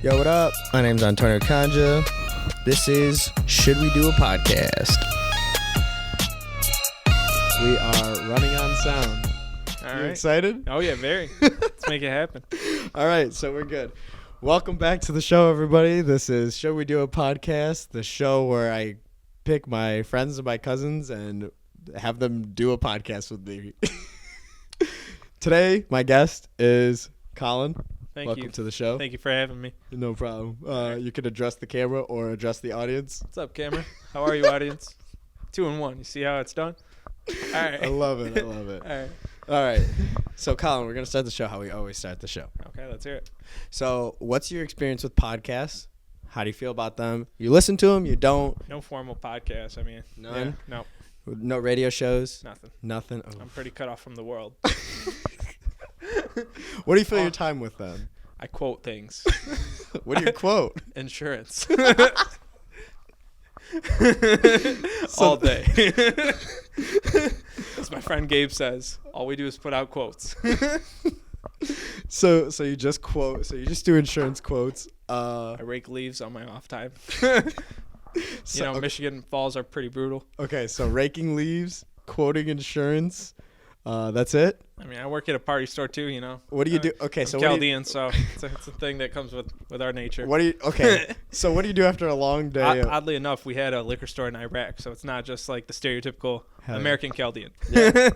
Yo, what up? My name's Antonio Konja. This is Should We Do a Podcast? We are running on sound. All You right. excited? Oh, yeah, very. Let's make it happen. All right, so we're good. Welcome back to the show, everybody. This is Should We Do a Podcast, the show where I pick my friends and my cousins and have them do a podcast with me. Today, my guest is Collin. Welcome to the show. Thank you for having me. No problem. You can address the camera or address the audience. What's up, camera? How are you, audience? 2 and 1. You see how it's done? All right. I love it. I love it. All right. All right. So, Collin, we're going to start the show how we always start the show. Okay, let's hear it. So, what's your experience with podcasts? How do you feel about them? You listen to them? You don't? No formal podcast. I mean, None? Yeah, No radio shows? nothing. Nothing? Oh. I'm pretty cut off from the world. What do you fill your time with then? I quote things. What do you quote? Insurance. All day. As my friend Gabe says, all we do is put out quotes. So you just quote. So you just do insurance quotes. I rake leaves on my off time. So, okay. Michigan falls are pretty brutal. Okay, so raking leaves, quoting insurance. That's it. I mean, I work at a party store too, you know. What do you do? Okay, so I'm what do Chaldean, so it's a thing that comes with our nature. What do you? Okay, so what do you do after a long day? Oddly enough, we had a liquor store in Iraq, so it's not just like the stereotypical American Chaldean. Yeah.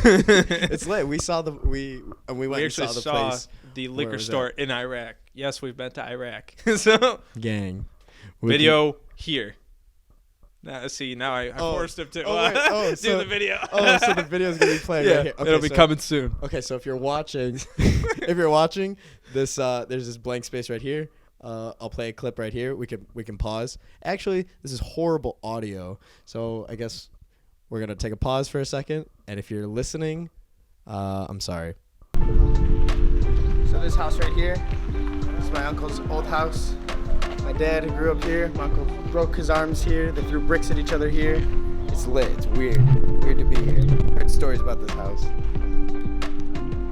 It's lit. We saw we went and saw the place. The liquor store in Iraq. Yes, we've been to Iraq. So gang. Video here. Now, see, now I forced him to do the video. So the video's gonna be playing right here. Okay, it'll be coming soon. Okay, so if you're watching, this, there's this blank space right here. I'll play a clip right here. We can pause. Actually, this is horrible audio, so I guess we're gonna take a pause for a second. And if you're listening, I'm sorry. So this house right here is my uncle's old house. My dad grew up here. My uncle broke his arms here. They threw bricks at each other here. It's lit. It's weird. Weird to be here. Heard stories about this house.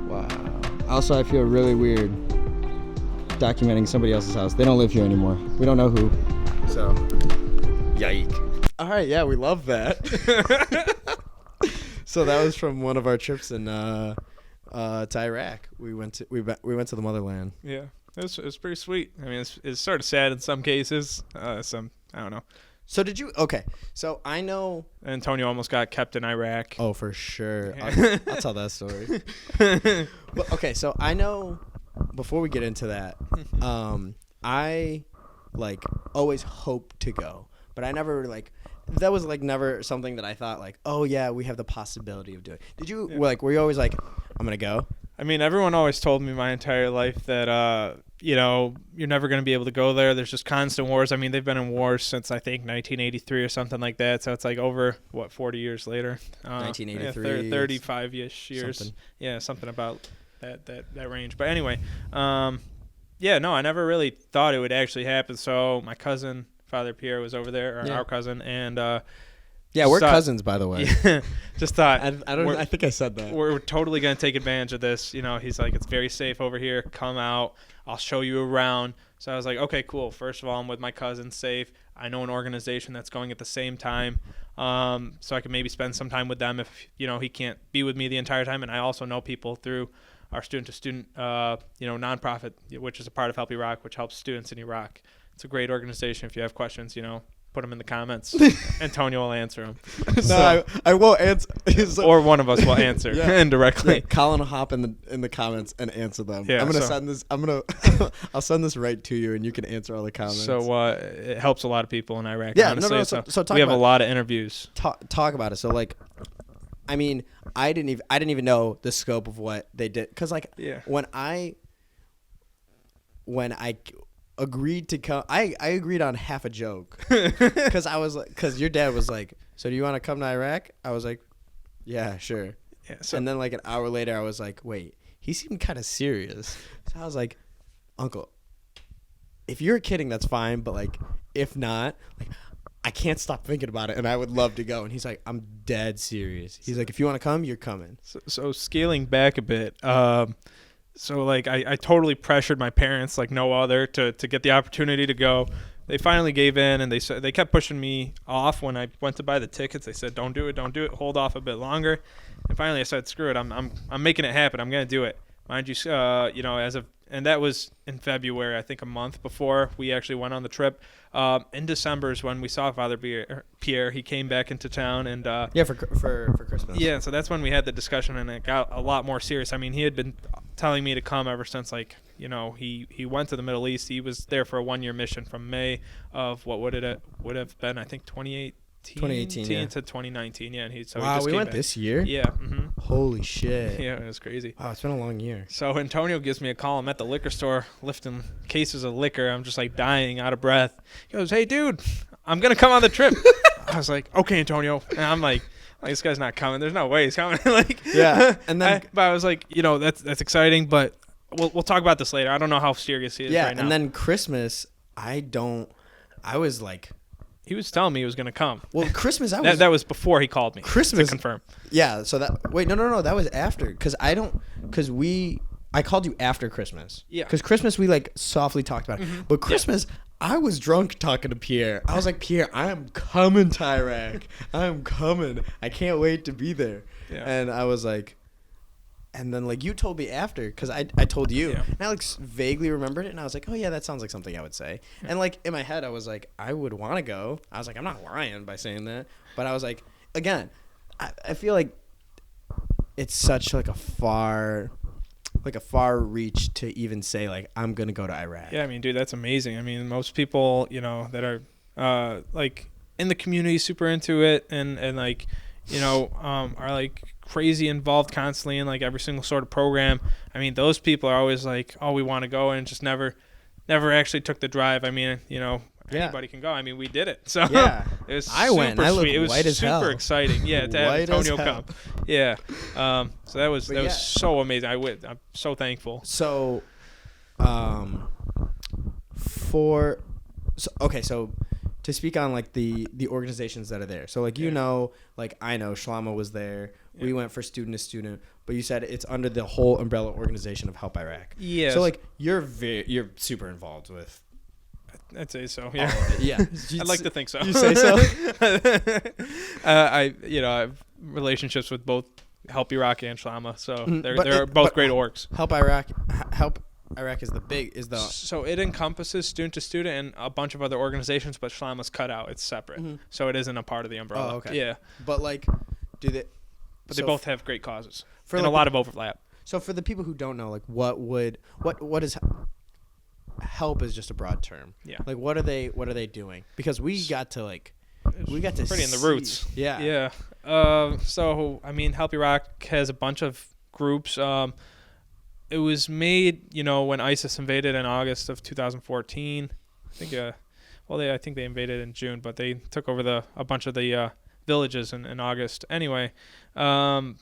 Wow. Also, I feel really weird documenting somebody else's house. They don't live here anymore. We don't know who. So, yike. All right. Yeah, we love that. So that was from one of our trips in to Iraq. We went to the motherland. Yeah. It was pretty sweet. I mean, it's sort of sad in some cases. I don't know. So did you? Okay. So I know Antonio almost got kept in Iraq. Oh, for sure. I'll tell that story. But, okay. So I know. Before we get into that, I always hoped to go, but I never that was never something that I thought oh yeah, we have the possibility of doing. Did you were you always I'm gonna go? I mean, everyone always told me my entire life that, you're never going to be able to go there. There's just constant wars. I mean, they've been in wars since, I think, 1983 or something like that. So it's over, 40 years later? 1983. 35-ish years. Something. Yeah, something about that range. But anyway, I never really thought it would actually happen. So my cousin, Father Pierre, was over there, or our cousin, and... yeah, we're cousins, by the way. Yeah, just thought. I think I said that. We're totally going to take advantage of this. He's like, it's very safe over here. Come out. I'll show you around. So I was like, okay, cool. First of all, I'm with my cousin, safe. I know an organization that's going at the same time. So I can maybe spend some time with them if, he can't be with me the entire time. And I also know people through our student-to-student, nonprofit, which is a part of Help Iraq, which helps students in Iraq. It's a great organization. If you have questions, put them in the comments. Antonio will answer them. No, I won't answer. Or one of us will answer indirectly. Yeah, Collin will hop in the comments and answer them. Yeah, I'm gonna send this. I'll send this right to you, and you can answer all the comments. So it helps a lot of people in Iraq. Yeah, honestly. no. So we have a lot of interviews. Talk about it. So I mean, I didn't even know the scope of what they did, because when I agreed to come, I agreed on half a joke, because your dad was like, so do you want to come to Iraq? I was like, yeah, sure. Yeah, so, and then an hour later I was like, wait, he seemed kind of serious. So I was like, Uncle, if you're kidding, that's fine, but if not, I can't stop thinking about it, and I would love to go. And he's like, I'm dead serious. He's like, if you want to come, you're coming. So scaling back a bit, So like I totally pressured my parents like no other to get the opportunity to go. They finally gave in, and they kept pushing me off when I went to buy the tickets. They said, "Don't do it, hold off a bit longer." And finally, I said, "Screw it, I'm making it happen. I'm gonna do it." Mind you, and that was in February, I think a month before we actually went on the trip. In December is when we saw Father Pierre. He came back into town, and for Christmas. yeah, so that's when we had the discussion, and it got a lot more serious. I mean, he had been telling me to come ever since, like, he went to the Middle East. He was there for a 1-year mission from May of what would have been, I think, 2018 yeah. to 2019. Yeah, and he wow, just we came went back. this year? Yeah. Mm-hmm. Holy shit. Yeah, it was crazy. Wow, it's been a long year. So Antonio gives me a call. I'm at the liquor store lifting cases of liquor. I'm just like dying, out of breath. He goes, "Hey, dude, I'm going to come on the trip." I was like, "Okay, Antonio." And I'm like, this guy's not coming. There's no way he's coming. Like, yeah. And then but I was like, that's exciting, but we'll talk about this later. I don't know how serious he is right now. And then Christmas, I was like, he was telling me he was going to come. well, Christmas, that was before he called me. Christmas, to confirm. Yeah. So no, that was after, I called you after Christmas. Yeah. Because Christmas, we like softly talked about it. Mm-hmm. But Christmas, I was drunk talking to Pierre. I was like, "Pierre, I am coming to Iraq. I am coming. I can't wait to be there." Yeah. And I was like, and then like you told me after, because I told you, Yeah. and I like vaguely remembered it, and I was like, "Oh yeah, that sounds like something I would say." And like in my head, I was like, I would want to go. I was like, I'm not lying by saying that, but I was like, again, I feel like it's such like a far reach to even say like I'm gonna go to Iraq. Yeah, I mean, dude, that's amazing. I mean, most people, that are like in the community, super into it, and like, are like crazy involved constantly in like every single sort of program. I mean, those people are always like, "Oh, we want to go," and just never actually took the drive. I mean, anybody can go. I mean, we did it. So yeah, it was I super went. I looked sweet. It was white as super hell. exciting. Yeah, to have White as Antonio hell. come. Yeah. So that was yeah. so amazing. I'm so thankful. So, so to speak on like the organizations that are there. So like like I know Shlama was there. Yeah. We went for student to student, but you said it's under the whole umbrella organization of Help Iraq. Yeah. So like you're super involved with. I'd say so. Yeah. Yeah. I'd like to think so. You say so? I have relationships with both Help Iraq and Shlama, so they're both great orgs. Help Iraq is So it encompasses student to student and a bunch of other organizations, but Shlama's cut out. It's separate, so it isn't a part of the umbrella. Oh, okay. Yeah. But like, But they both have great causes and like a lot of overlap. So for the people who don't know, like, what is help is just a broad term. Yeah. Like, what are they doing? Because we got to pretty in the roots. Yeah. Yeah. So I mean, Help Iraq has a bunch of groups. It was made, when ISIS invaded in August of 2014. I think, I think they invaded in June, but they took over a bunch of the villages in August. Anyway, so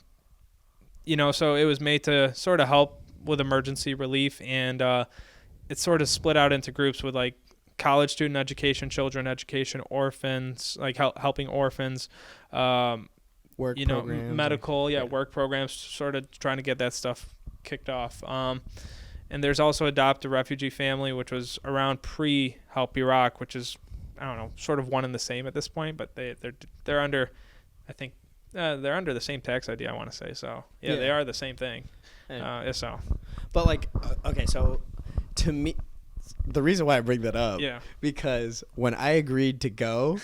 it was made to sort of help with emergency relief, and it's sort of split out into groups with like college student education, children education, orphans, like helping orphans, work programs, medical, work programs, sort of trying to get that stuff kicked off. And there's also Adopt a Refugee Family, which was around pre-Help Iraq, which is, I don't know, sort of one and the same at this point, but they're under, I think, they're under the same tax ID, I want to say. So yeah, they are the same thing. So, but like, okay, so to me, the reason why I bring that up, because when I agreed to go,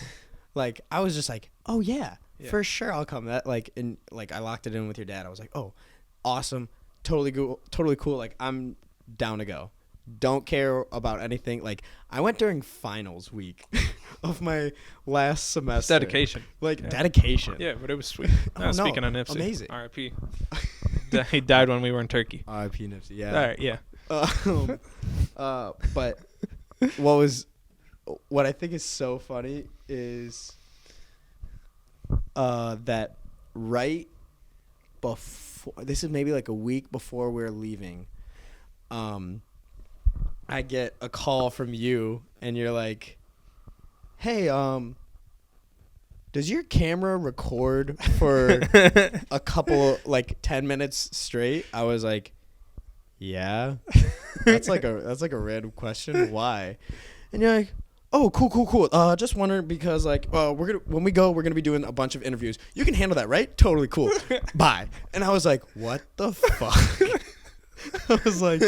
like I was just like, oh yeah, for sure I'll come. That I locked it in with your dad. I was like, oh, awesome, totally cool. Like I'm down to go. Don't care about anything. Like I went during finals week of my last semester. Dedication. Dedication. Yeah, but it was sweet. Speaking of Nipsey. Amazing. R.I.P. He died when we were in Turkey. R.I.P. Nipsey. Yeah. All right. Yeah. But what I think is so funny is that right before, this is maybe like a week before we're leaving, I get a call from you and you're like, hey, does your camera record for a couple, like 10 minutes straight? I was like, yeah. That's like a random question. Why? And you're like, oh, cool. Just wondering because like, when we go, we're gonna be doing a bunch of interviews. You can handle that, right? Totally cool. Bye. And I was like, what the fuck? I was like,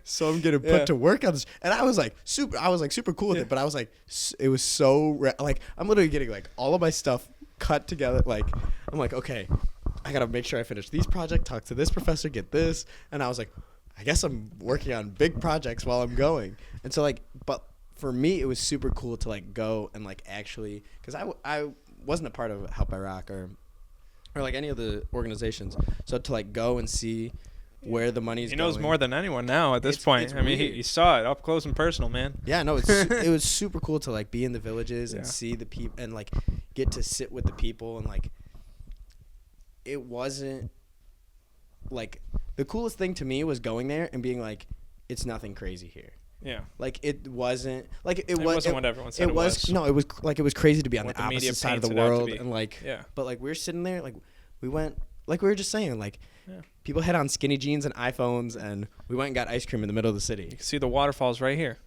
so I'm getting put to work on this, and I was like super cool with it, but I was like, it was so like I'm literally getting like all of my stuff cut together. Like I'm like, okay, I gotta make sure I finish these projects, talk to this professor, get this, and I was like, I guess I'm working on big projects while I'm going, and so like, but for me it was super cool to like go and like actually, because I wasn't a part of Help Iraq or like any of the organizations, so to like go and see where the money's going. He knows more than anyone now at this point. I mean, he saw it up close and personal, man. Yeah, no, it was super cool to like be in the villages and see the people and like get to sit with the people, and like it wasn't like the coolest thing to me was going there and being like, it's nothing crazy here. Yeah. Like it wasn't like it wasn't what everyone said it was. No, it was like it was crazy to be on the opposite side of the world, and like but like we were sitting there, like we went, like we were just saying, like people had on skinny jeans and iPhones, and we went and got ice cream in the middle of the city. You can see the waterfalls right here.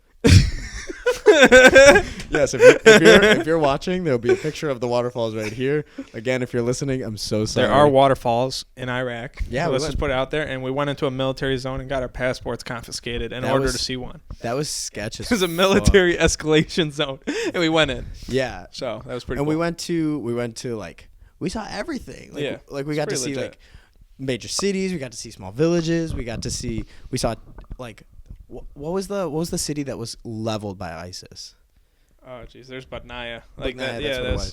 Yes, if you're watching, there'll be a picture of the waterfalls right here. Again, if you're listening, I'm so sorry. There are waterfalls in Iraq. Yeah, so let's just put it out there. And we went into a military zone and got our passports confiscated in order to see one. That was sketchy. It was a military escalation zone, and we went in. Yeah, so that was pretty. And cool. we went to like we saw everything. Like, like we got to see like major cities. We got to see small villages. We saw like. What was the city that was leveled by ISIS? Oh, jeez, there's Batnaya. Like that.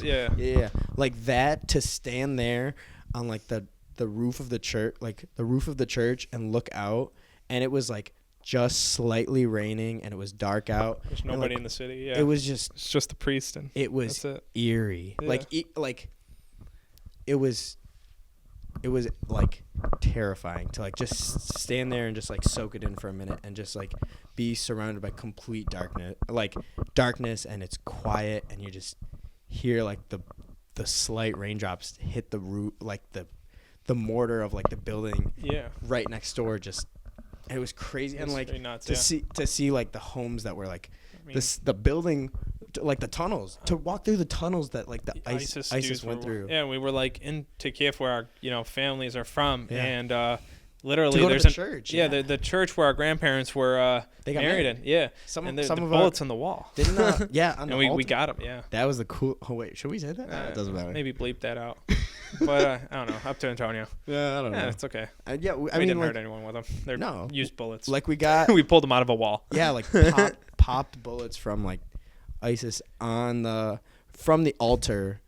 Yeah. Like that, to stand there on like the roof of the church, and look out, and it was like just slightly raining, and it was dark out. There's nobody in the city. Yeah. It's just the priest, and it was eerie. Yeah. Like it was like terrifying to like just stand there and just like soak it in for a minute, and just like be surrounded by complete darkness, and it's quiet, and you just hear like the slight raindrops hit the roof, like the mortar of like the building right next door. Just, it was crazy. And like nuts, to see like the homes that were like the building, like the tunnels, to walk through the tunnels that like the ISIS went through. Yeah, we were like into Kiev, where our families are from, and literally there's a church. Yeah, the church where our grandparents were they got married in. Yeah, and the bullets on the wall. Didn't and we got them. Yeah, that was the cool. Oh wait, should we say that? It doesn't matter. Maybe bleep that out. But I don't know. Up to Antonio. Yeah, I don't know. It's okay. I mean, we didn't hurt anyone with them. They're used bullets. Like we got, we pulled them out of a wall. Yeah, like popped bullets from like ISIS from the altar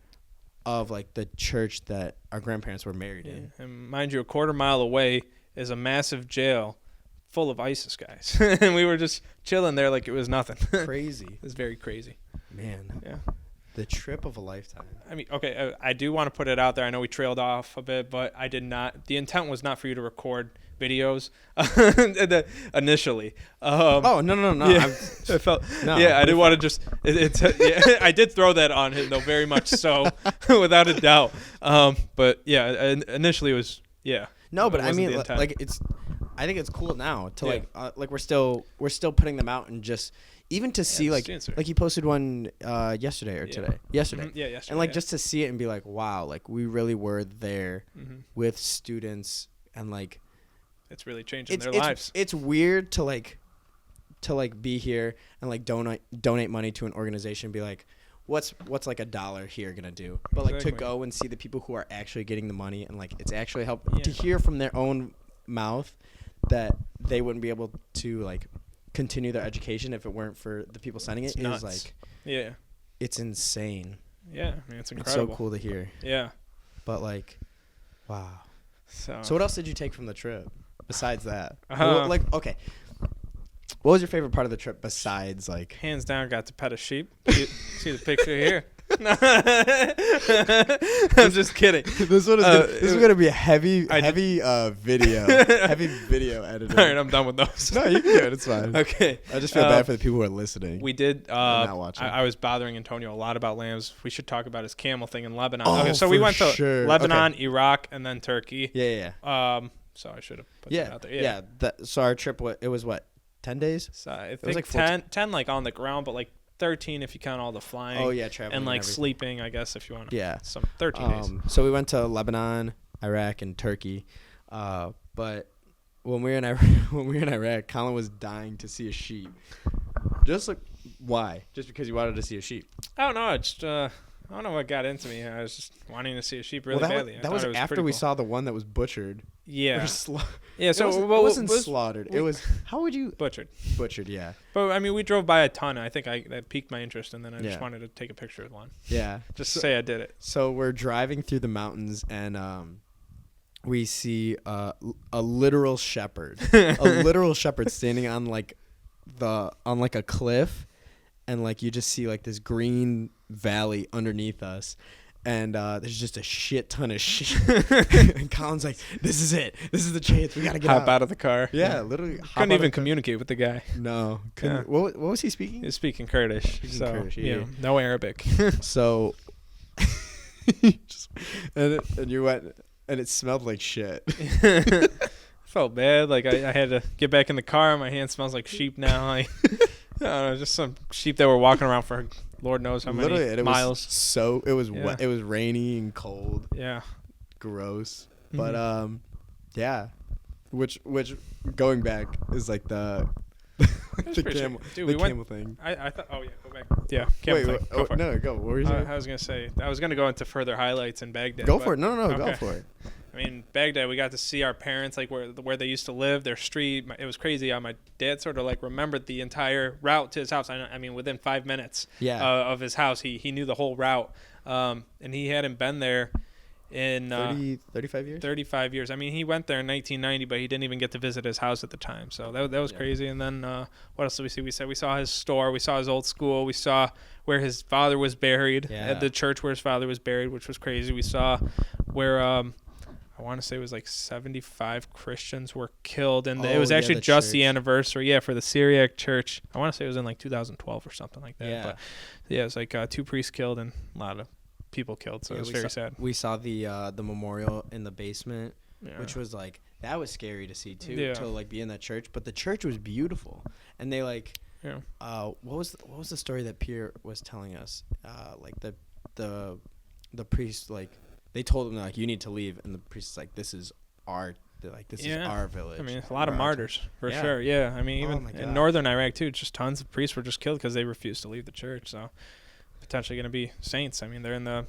of like the church that our grandparents were married in. And mind you, a quarter mile away is a massive jail full of ISIS guys. And we were just chilling there like it was nothing. Crazy. It was very crazy. Man. Yeah. The trip of a lifetime. I mean, okay, I do want to put it out there. I know we trailed off a bit, but I did not. The intent was not for you to record videos initially. No. Yeah, I felt. No, yeah, I didn't want to just. I did throw that on him though, very much so, without a doubt. But yeah, initially it was No, but I mean, like it's. I think it's cool now to like we're still putting them out, and just. Even to see like you posted one yesterday or today. Yesterday. Mm-hmm. Yeah, yesterday. And like just to see it and be like, wow, like we really were there with students, and like it's really changing their lives. It's weird to like be here and like donate money to an organization and be like, what's like $1 here gonna do? But like to go and see the people who are actually getting the money, and like it's actually to hear from their own mouth that they wouldn't be able to like continue their education if it weren't for the people signing it. Is like, it's insane. Yeah, I mean, it's incredible. It's so cool to hear. Yeah, but like, wow. So So what else did you take from the trip besides that? Like, okay, what was your favorite part of the trip besides like? Hands down, got to pet a sheep. See the picture here. I'm just kidding. This is gonna be a heavy video editing. All right, I'm done with those. No, you can do it. It's fine. Okay. I just feel bad for the people who are listening. We did. Not watching. I was bothering Antonio a lot about lambs. We should talk about his camel thing in Lebanon. Oh, okay, so we went to sure. Lebanon, Iraq, and then Turkey. Yeah. so I should have put that out there. Yeah. So our trip, it was what, 10 days? So I think was like 10 like on the ground, but like 13 if you count all the flying. Oh yeah, traveling and like everything. sleeping, I guess, if you want to. Yeah. Some 13 days. So we went to Lebanon, Iraq, and Turkey. But when we were in Iraq, Collin was dying to see a sheep. Just like, why? Just because you wanted to see a sheep? I don't know. I don't know what got into me. I was just wanting to see a sheep really badly. That was after we saw the one that was butchered. Yeah. Yeah. So it it wasn't slaughtered. It was. How would you? Butchered. Butchered. Yeah. But I mean, we drove by a ton. I think that piqued my interest, and then I just wanted to take a picture with one. Yeah. Just say I did it. So we're driving through the mountains, and we see a literal shepherd, standing on like a cliff, and like you just see like this green valley underneath us, and there's just a shit ton of sheep. And Collin's like, "This is it. This is the chance. We gotta get Hop out of the car. Yeah, literally. Couldn't even communicate with the guy. No. Couldn't. Yeah. What was he speaking? He was speaking Kurdish. Kurdish, yeah. No Arabic. So, and you went, and it smelled like shit. Felt bad. Like I had to get back in the car. My hand smells like sheep now. I don't know, just some sheep that were walking around for Lord knows how many miles. It was wet. It was rainy and cold. Yeah. Gross. But yeah. Which going back is like the camel, dude, the camel thing. I thought. Oh yeah, go back. Yeah, camel thing. Go for it. No, go. What were you saying? I was gonna say I was gonna go into further highlights in Baghdad. Go for it. No, okay. Go for it. I mean, Baghdad, we got to see our parents, like where they used to live, their street. It was crazy. My dad sort of like remembered the entire route to his house. I mean, within 5 minutes of his house, he knew the whole route. And he hadn't been there in 35 years. 35 years. I mean, he went there in 1990, but he didn't even get to visit his house at the time. So that was crazy. And then what else did we see? We saw his store. We saw his old school. We saw where his father was buried at the church where his father was buried, which was crazy. We saw where I want to say it was like 75 Christians were killed, and it was actually just the anniversary, for the Syriac church. I want to say it was in like 2012 or something like that. Yeah. But it was like 2 priests killed and a lot of people killed, so it was very sad. We saw the memorial in the basement, which was like, that was scary to see too, to like be in that church. But the church was beautiful, and they like, what was the story that Pierre was telling us? Like the priest, like, they told him like, you need to leave, and the priest is like, this is our village. I mean, a lot of martyrs for sure. Yeah, I mean, even in northern Iraq too, just tons of priests were just killed because they refused to leave the church. So potentially going to be saints. I mean, they're in the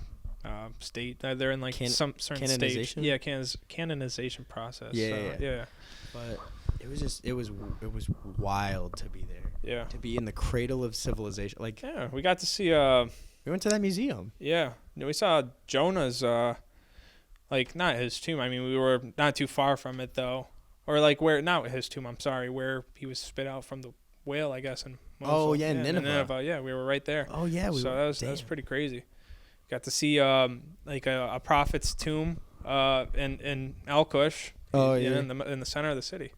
state. They're in like some certain canonization? stage. Yeah, canonization process. Yeah. But it was wild to be there. Yeah. To be in the cradle of civilization. Like, yeah, we got to see. We went to that museum. Yeah. We saw Jonah's, like, not his tomb. I mean, we were not too far from it, though. Or, like, not his tomb, I'm sorry, where he was spit out from the whale, I guess. In Mosul. Nineveh. Yeah, we were right there. Oh, yeah. That was pretty crazy. Got to see, like, a prophet's tomb in Al-Qush. Oh, yeah. In the center of the city.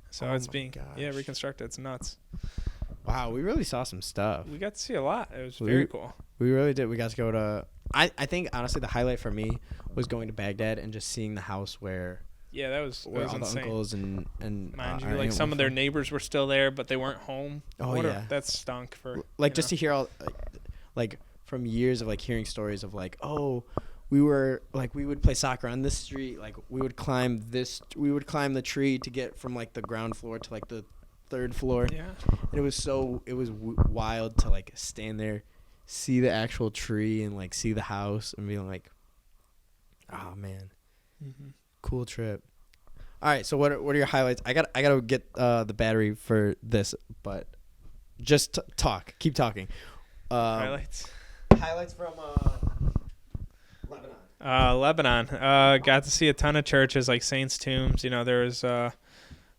So it's being reconstructed. It's nuts. Wow, we really saw some stuff. We got to see a lot. It was very cool. We really did. We got to go to... I think, honestly, the highlight for me was going to Baghdad and just seeing the house where... Yeah, that was all insane. the uncles and mind you, like some of their neighbors were still there, but they weren't home. Oh, that stunk for... Like, just to hear all... Like, from years of, like, hearing stories of, like, oh... We were like, we would play soccer on this street. Like, we would climb the tree to get from like the ground floor to like the 3rd floor. Yeah. And it was wild to like stand there, see the actual tree and like see the house and be like, oh man, cool trip. All right. So what are your highlights? I gotta get the battery for this, but just keep talking. Highlights from, Lebanon. Got to see a ton of churches like Saints' tombs. You know, there was Mar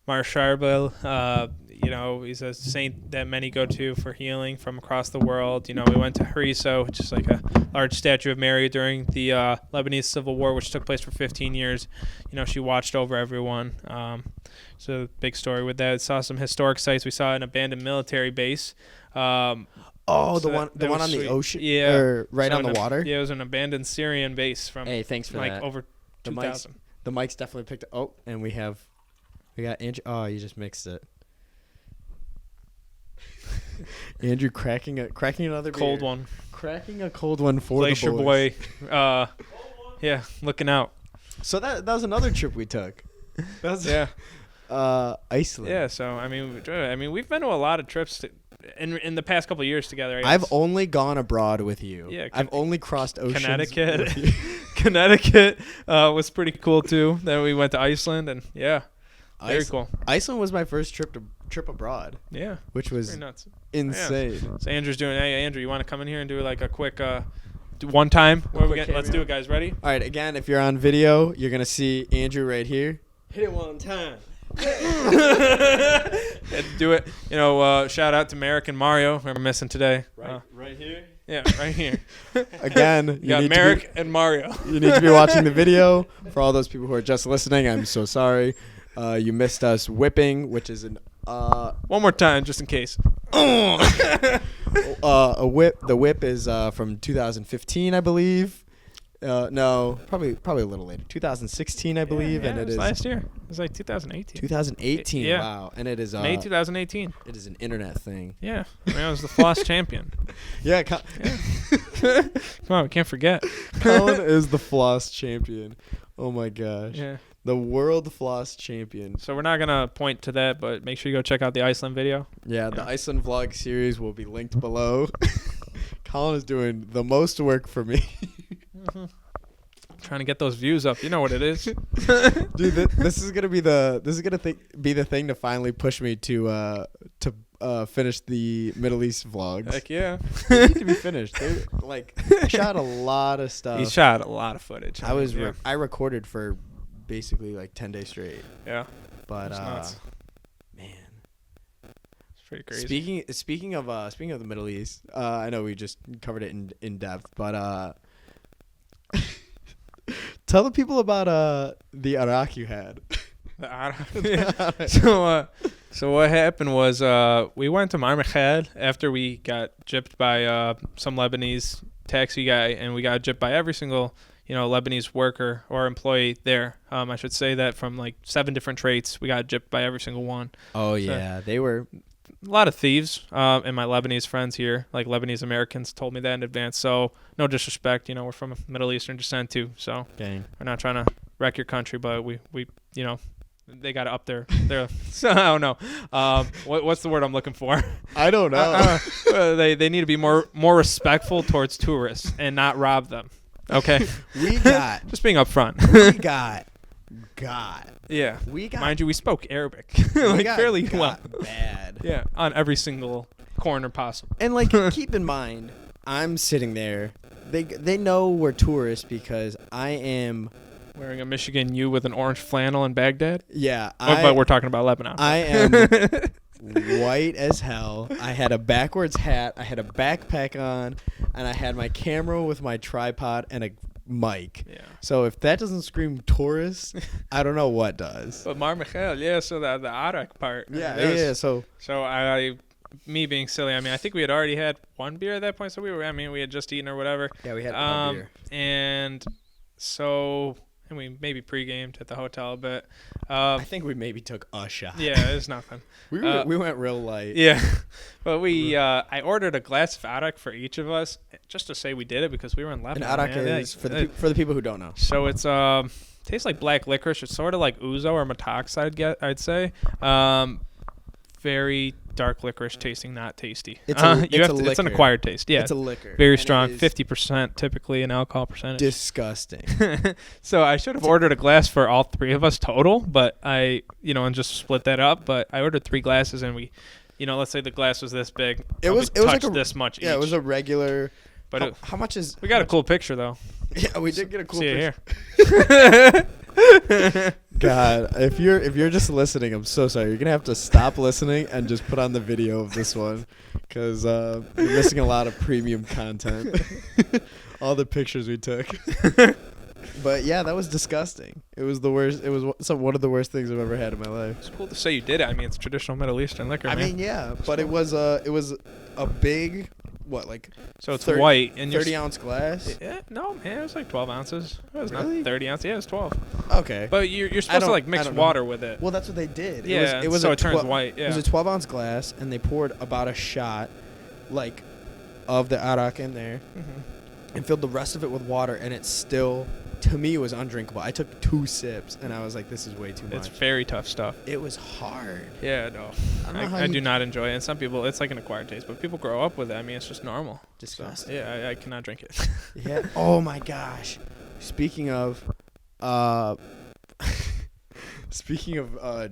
Sharbil. You know, he's a saint that many go to for healing from across the world. You know, we went to Harissa, which is like a large statue of Mary during the Lebanese Civil War, which took place for 15 years. You know, she watched over everyone. So a big story with that. Saw some historic sites. We saw an abandoned military base. The one on the ocean, or right on the water. Yeah, it was an abandoned Syrian base from thanks for like that. over 2000. The mic's definitely picked up. Oh, and we got Andrew. Oh, you just mixed it. Andrew cracking another Cold beer. one. Cracking a cold one for Glacier the boys. boy. Yeah, looking out. So that was another trip we took. Yeah. Iceland. Yeah, so I mean we've been to a lot of trips in the past couple of years together. I've only gone abroad with you. Yeah, I've only crossed oceans. Connecticut. With you. Connecticut was pretty cool too. Then we went to Iceland, and yeah, very cool. Iceland was my first trip abroad. Yeah, which was very nuts. insane. Yeah. So Andrew's doing. Hey, Andrew, you want to come in here and do like a quick one time? Let's do it, guys. Ready? All right. Again, if you're on video, you're gonna see Andrew right here. Hit it one time. Do it. Shout out to Merrick and Mario. We're missing today. Right here. Yeah, right here. Again, you got Merrick and Mario. You need to be watching the video. For all those people who are just listening, I'm so sorry. You missed us whipping, which is an one more time, just in case. a whip. The whip is from 2015, I believe. No, probably a little later. 2016, I believe, yeah, and it was is last year. It was like 2018. 2018. Yeah. Wow, and it is May 2018. It is an internet thing. Yeah, I was the floss champion. Yeah, Come on, we can't forget. Collin is the floss champion. Oh my gosh. Yeah. The world floss champion. So we're not gonna point to that, but make sure you go check out the Iceland video. Yeah, the Iceland vlog series will be linked below. Collin is doing the most work for me. Trying to get those views up. You know what it is. Dude, this is gonna be the thing to finally push me to finish the Middle East vlogs. Heck yeah. They need to be finished. I shot a lot of stuff. He shot a lot of footage. I recorded for basically like 10 days straight. Yeah. But nuts. man, it's pretty crazy. Speaking of the Middle East, I know we just covered it in depth, but tell the people about the Iraq you had. The Iraq. So what happened was we went to Marmakhal after we got gypped by some Lebanese taxi guy, and we got gypped by every single Lebanese worker or employee there. I should say that from like 7 different traits, we got gypped by every single one. Oh yeah, they were a lot of thieves. And my Lebanese friends here, like Lebanese Americans, told me that in advance. So no disrespect, we're from Middle Eastern descent too. So dang. We're not trying to wreck your country, but we they got it up there. So I don't know. What's the word I'm looking for? I don't know. They need to be more respectful towards tourists and not rob them. Okay. Just being upfront. We got. Yeah. We got. Mind you, we spoke Arabic fairly well. Bad. Yeah, on every single corner possible. And keep in mind, I'm sitting there. They know we're tourists because I am wearing a Michigan U with an orange flannel in Baghdad. Yeah, but we're talking about Lebanon. I am white as hell. I had a backwards hat. I had a backpack on, and I had my camera with my tripod and a mic. Yeah. So if that doesn't scream tourist, I don't know what does. But Marmakhal, yeah. So the Arak part. Yeah. So me being silly. I think we had already had one beer at that point. So we had just eaten or whatever. Yeah, we had one beer. And we maybe pre-gamed at the hotel a bit. I think we maybe took a shot. Yeah, it was nothing. we went real light. Yeah, but I ordered a glass of Arak for each of us just to say we did it because we were in Lebanon. And Arak is for the people who don't know. So it's tastes like black licorice. It's sort of like ouzo or metox, I'd say. Very dark licorice tasting, not tasty. It's an acquired taste. Yeah, it's a liquor. Very strong, 50% typically in alcohol percentage. Disgusting. So I should have ordered a glass for all 3 of us total, but and just split that up. But I ordered 3 glasses, and we, let's say the glass was this big. It was like this much. Yeah, each. It was a regular. But how much is? We got a cool picture though. Yeah, we did get a cool See picture. It here. God, if you're just listening, I'm so sorry. You're gonna have to stop listening and just put on the video of this one, because you're missing a lot of premium content. All the pictures we took. But yeah, that was disgusting. It was the worst. It was one of the worst things I've ever had in my life. It's cool to say you did it. It's traditional Middle Eastern liquor. Yeah, but it was a big what, like So it's 30 white and 30-ounce glass? Yeah, no, man, it was like 12 ounces. It was Really? not 30 ounces. Yeah, it was 12. Okay. But you're supposed to like I mix don't know. water with it. Well, that's what they did. Yeah, it was so a it turns 12 white. Yeah. It was a 12-ounce glass, and they poured about a shot, like, of the arak in there, and filled the rest of it with water, and it still, to me, was undrinkable. I took 2 sips, and I was like, this is way too much. It's very tough stuff. It was hard. Yeah, no. I don't know how I you do not enjoy it. And some people, it's like an acquired taste, but people grow up with it. I mean, it's just normal. Disgusting. So, yeah, I cannot drink it. Yeah. Oh my gosh. Speaking of,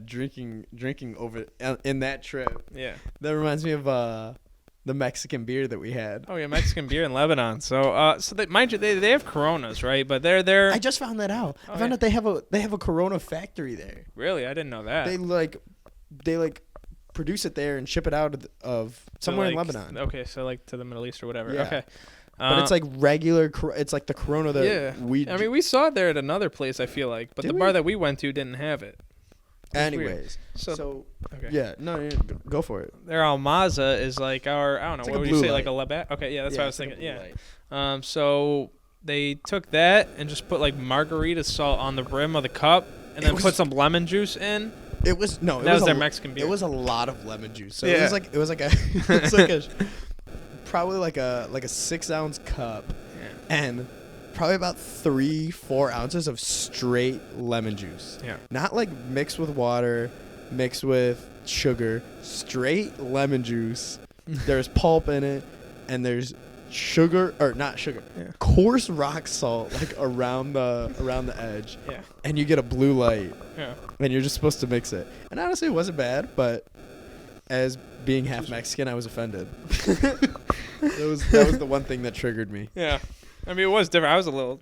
drinking over in that trip, Yeah. that reminds me of the Mexican beer that we had. Oh yeah, Mexican beer in Lebanon. So mind you, they have Coronas, right? But they're I just found that out. Oh, I found yeah. out they have a Corona factory there. really, I didn't know that. They like produce it there and ship it out of somewhere in Lebanon. Okay, so like to the Middle East or whatever. Yeah. Okay. But it's like regular. It's like the Corona that yeah. I mean, we saw it there at another place. I feel like, but Did the we? bar that we went to didn't have it. Anyways, So okay. yeah, no, go for it. Their almaza is like our, I don't know, It's like what a would you blue say, like light. a labatt? Okay, yeah, that's what I was it's like thinking. a blue Yeah. light. So they took that and just put like margarita salt on the rim of the cup, and It then was- put some lemon juice in. It was no. That was their a- Mexican beer. It was a lot of lemon juice. So Yeah. it was like probably like a 6-ounce cup, and probably about 3-4 ounces of straight lemon juice. Yeah. Not like mixed with water, mixed with sugar. Straight lemon juice. There's pulp in it, and there's sugar or not sugar. Yeah. Coarse rock salt like around the edge. Yeah. And you get a blue light. Yeah. And you're just supposed to mix it. And honestly, it wasn't bad, but as being half Mexican, I was offended. That was the one thing that triggered me. Yeah. I mean, it was different.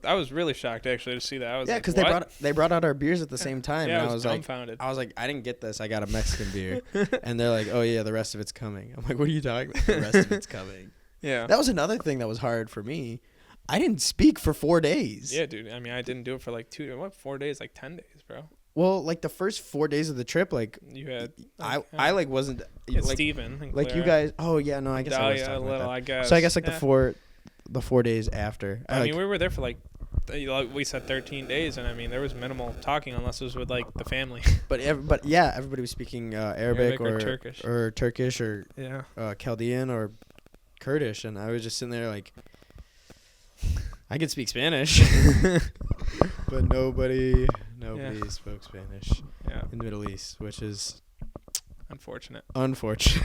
I was really shocked actually to see that. I was Yeah, like, because what? they brought out our beers at the same time, Yeah, and I was like, dumbfounded. I didn't get this. I got a Mexican beer, and they're like, oh yeah, the rest of it's coming. I'm like, what are you talking about? The rest of it's coming. Yeah. That was another thing that was hard for me. I didn't speak for 4 days. Yeah, dude. I mean, I didn't do it for like 4 days, like 10 days, bro. Well, like the first 4 days of the trip, like You had I like wasn't it's like Steven and like you Clara. guys. Oh yeah, no, I guess I was Dahlia, talking a about little, that. I guess. So I guess like Yeah. the 4 days after. I like, mean, we were there for like we said 13 days, and I mean, there was minimal talking unless it was with like the family. but yeah, everybody was speaking Arabic or or Turkish or Yeah. Chaldean or Kurdish, and I was just sitting there like, I could speak Spanish, but nobody spoke Spanish Yeah. in the Middle East, which is Unfortunate. unfortunate.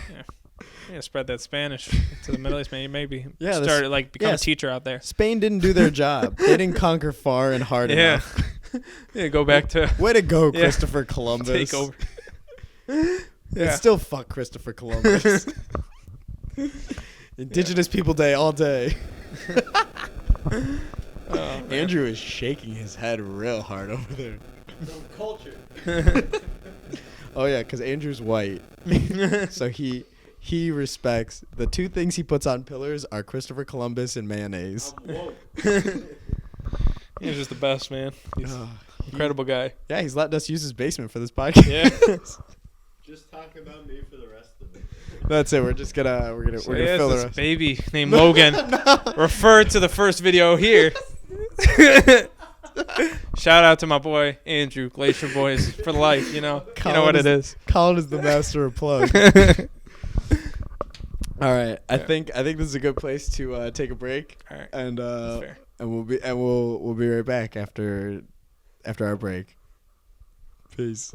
Yeah, spread that Spanish to the Middle East, maybe. Yeah, Start like become yes. a teacher out there. Spain didn't do their job. They didn't conquer far and hard Yeah. enough. Yeah, go back to Way to go, Yeah. Christopher Columbus. take over. It's Yeah. still fuck Christopher Columbus. Indigenous People Day all day. Oh, man. Andrew is shaking his head real hard over there. Some culture. Oh yeah, because Andrew's white, so he respects the 2 things he puts on pillars are Christopher Columbus and mayonnaise. I'm woke. He's just the best, man. He's Ugh. incredible guy. Yeah, he's letting us use his basement for this podcast. Yeah. Just talk about me for the rest of it. That's it. We're gonna So fill the this rest. baby named Logan. Refer to the first video here. Shout out to my boy Andrew, Glacier Boys for life. You know what it is. Collin is the master of plug. All right, I think this is a good place to take a break, All right. and That's fair. we'll be right back after our break. Peace.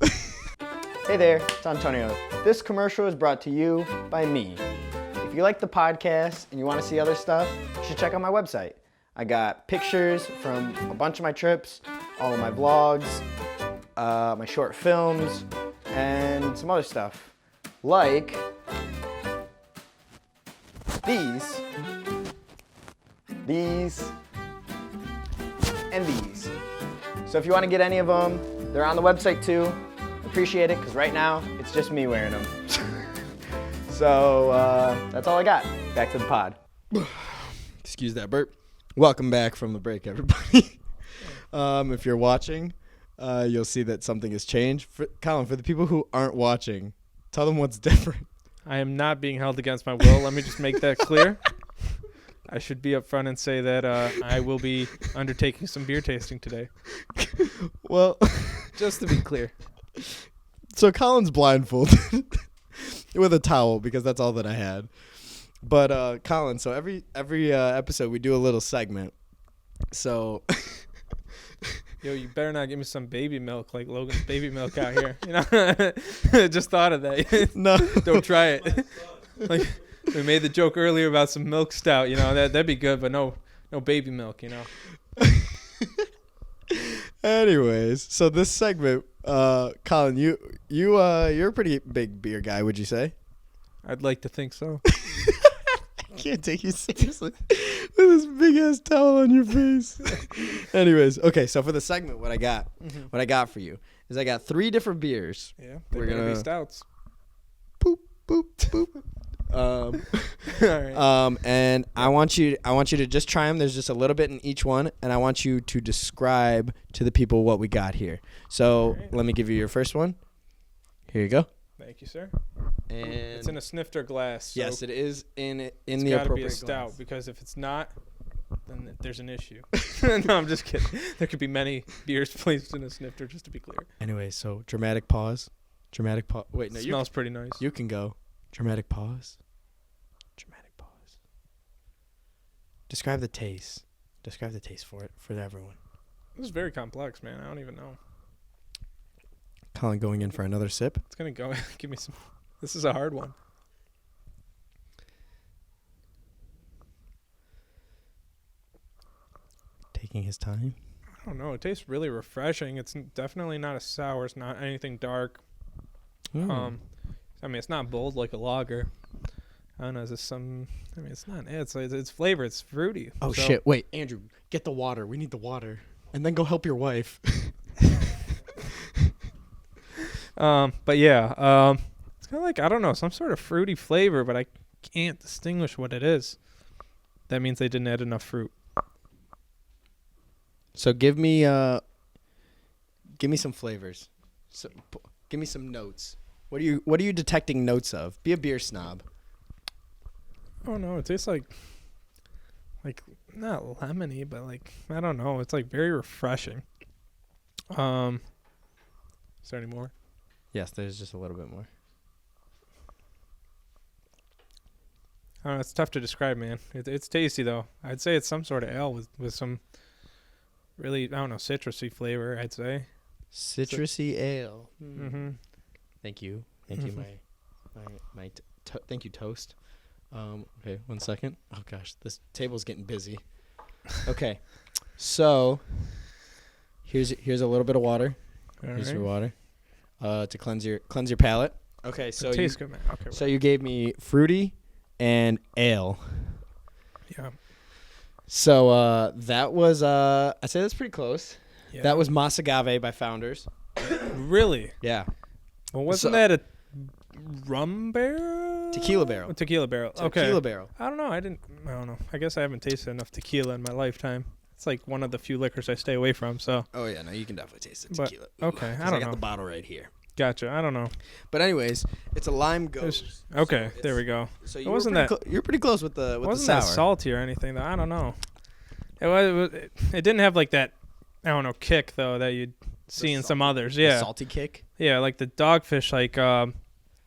Hey there, it's Antonio. This commercial is brought to you by me. If you like the podcast and you want to see other stuff, you should check out my website. I got pictures from a bunch of my trips, all of my vlogs, my short films, and some other stuff. Like these, and these. So if you want to get any of them, they're on the website too. Appreciate it, because right now, it's just me wearing them. So that's all I got. Back to the pod. Excuse that burp. Welcome back from the break, everybody. If you're watching, you'll see that something has changed. Collin, for the people who aren't watching, tell them what's different. I am not being held against my will. Let me just make that clear. I should be upfront and say that I will be undertaking some beer tasting today. Well, Just to be clear. so Colin's blindfolded with a towel because that's all that I had. But Colin, so every episode we do a little segment. So Yo, you better not give me some baby milk like Logan's baby milk out here. You know, just thought of that. no, Don't try it. Like we made the joke earlier about some milk stout. You know, that'd be good, but no baby milk. You know. Anyways, so this segment, Colin, you're a pretty big beer guy, would you say? I'd like to think so. I can't take you seriously with this big ass towel on your face. Anyways, okay, so for the segment, what I got for you is I got 3 different beers. Yeah, We're they're gonna be gonna- stouts. Boop boop boop. All right. And I want you to just try them. There's just a little bit in each one, and I want you to describe to the people what we got here. So Alright. let me give you your first one. Here you go. Thank you, sir. And It's in a snifter glass. So yes, it is in it's the gotta be a appropriate stout glass. because if it's not, then there's an issue. No, I'm just kidding. There could be many beers placed in a snifter, just to be clear. Anyway, so dramatic pause. Dramatic pause. Wait, no, Smells pretty nice. you can go. Dramatic pause. Dramatic pause. Describe the taste. Describe the taste for everyone. This is very complex, man. I don't even know. Colin going in for another sip. It's gonna go. Give me some. This is a hard one. Taking his time. I don't know. It tastes really refreshing. It's definitely not a sour. It's not anything dark. Mm. I mean, it's not bold like a lager. I don't know. Is this some? I mean, it's not. It's flavor. It's fruity. Oh So- shit! Wait, Andrew, get the water. We need the water, and then go help your wife. But yeah. It's kind of like, I don't know, some sort of fruity flavor, but I can't distinguish what it is. That means they didn't add enough fruit. So give me some flavors. So give me some notes. What are you detecting notes of? Be a beer snob. Oh no, it tastes like not lemony, but like, I don't know. It's like very refreshing. Is there any more? Yes, there's just a little bit more. I don't know. It's tough to describe, man. It's tasty though. I'd say it's some sort of ale with some really, I don't know, citrusy flavor. I'd say. Citrusy ale. Mm-hmm. Thank you, thank you, toast. Okay, 1 second. Oh gosh, this table's getting busy. Okay, so here's a little bit of water. Here's your water, to cleanse your palate. Okay, so it tastes good, man. Okay. So you gave me fruity and ale. Yeah. So that was I'd say that's pretty close. Yeah. That was Mas Agave by Founders. Really. Yeah. Well, wasn't So- that a rum barrel? Tequila barrel. A tequila barrel. Okay. Tequila barrel. I don't know. I don't know. I guess I haven't tasted enough tequila in my lifetime. It's like one of the few liquors I stay away from. So Oh yeah, no, you can definitely taste the But- tequila. okay, I 'Cause don't got know. the bottle right here. gotcha. I don't know. But anyways, it's a lime There's- ghost. Okay, So there we it's- go. So It you wasn't were you're pretty close with the It wasn't the that sour. salty or anything though. I don't know. It didn't have like that. I don't know, kick though that you'd see in some others. The Yeah. salty kick. Yeah, like the dogfish, like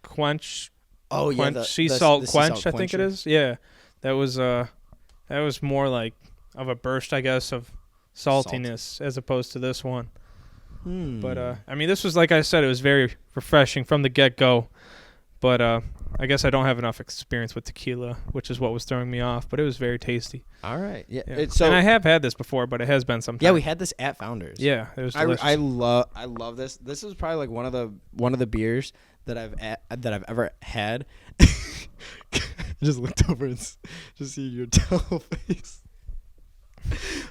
quench. Oh yeah, Quench, sea salt quench, I think it quencher. is. Yeah, that was more like of a burst, I guess, of saltiness as opposed to this one. But I mean, this was, like I said, it was very refreshing from the get go. But I guess I don't have enough experience with tequila, which is what was throwing me off. But it was very tasty. All right. Yeah. Yeah. It's so and I have had this before, but it has been some time. yeah, we had this at Founders. Yeah, it was delicious. I love this. This is probably like one of the beers that I've ever had. I just looked over and just see your towel face.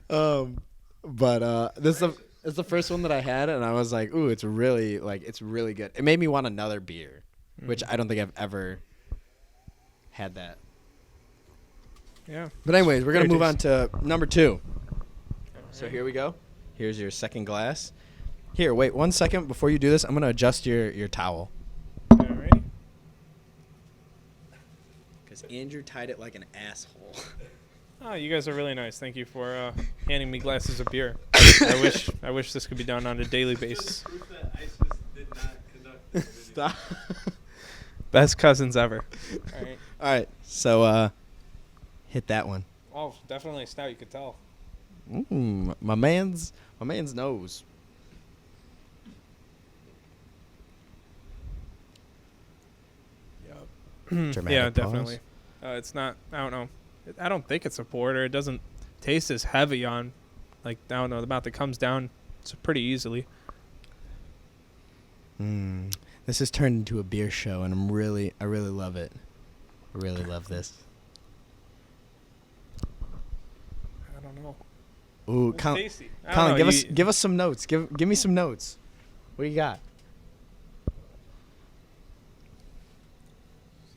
But this is the first one that I had, and I was like, ooh, it's really good. It made me want another beer, which I don't think I've ever had that. Yeah. But anyways, we're gonna Very move on to number 2. So here we go. Here's your second glass. Here, wait 1 second before you do this. I'm gonna adjust your towel All right. because Andrew tied it like an asshole. Oh, you guys are really nice. Thank you for handing me glasses of beer. I wish this could be done on a daily basis. Just proof that ISIS did not conduct this video. Stop. Best cousins ever. All right. All right, so hit that one. Oh, definitely a stout. You could tell. My man's knows. Dramatic Yeah, pause. definitely. It's not. I don't know. I don't think it's a porter. It doesn't taste as heavy on, like, I don't know. The mouth that comes down, it's pretty easily. This has turned into a beer show, and I really love it. I really love this. I don't know. Ooh, It's Collin, tasty. I don't know, give us some notes. Give me some notes. What do you got?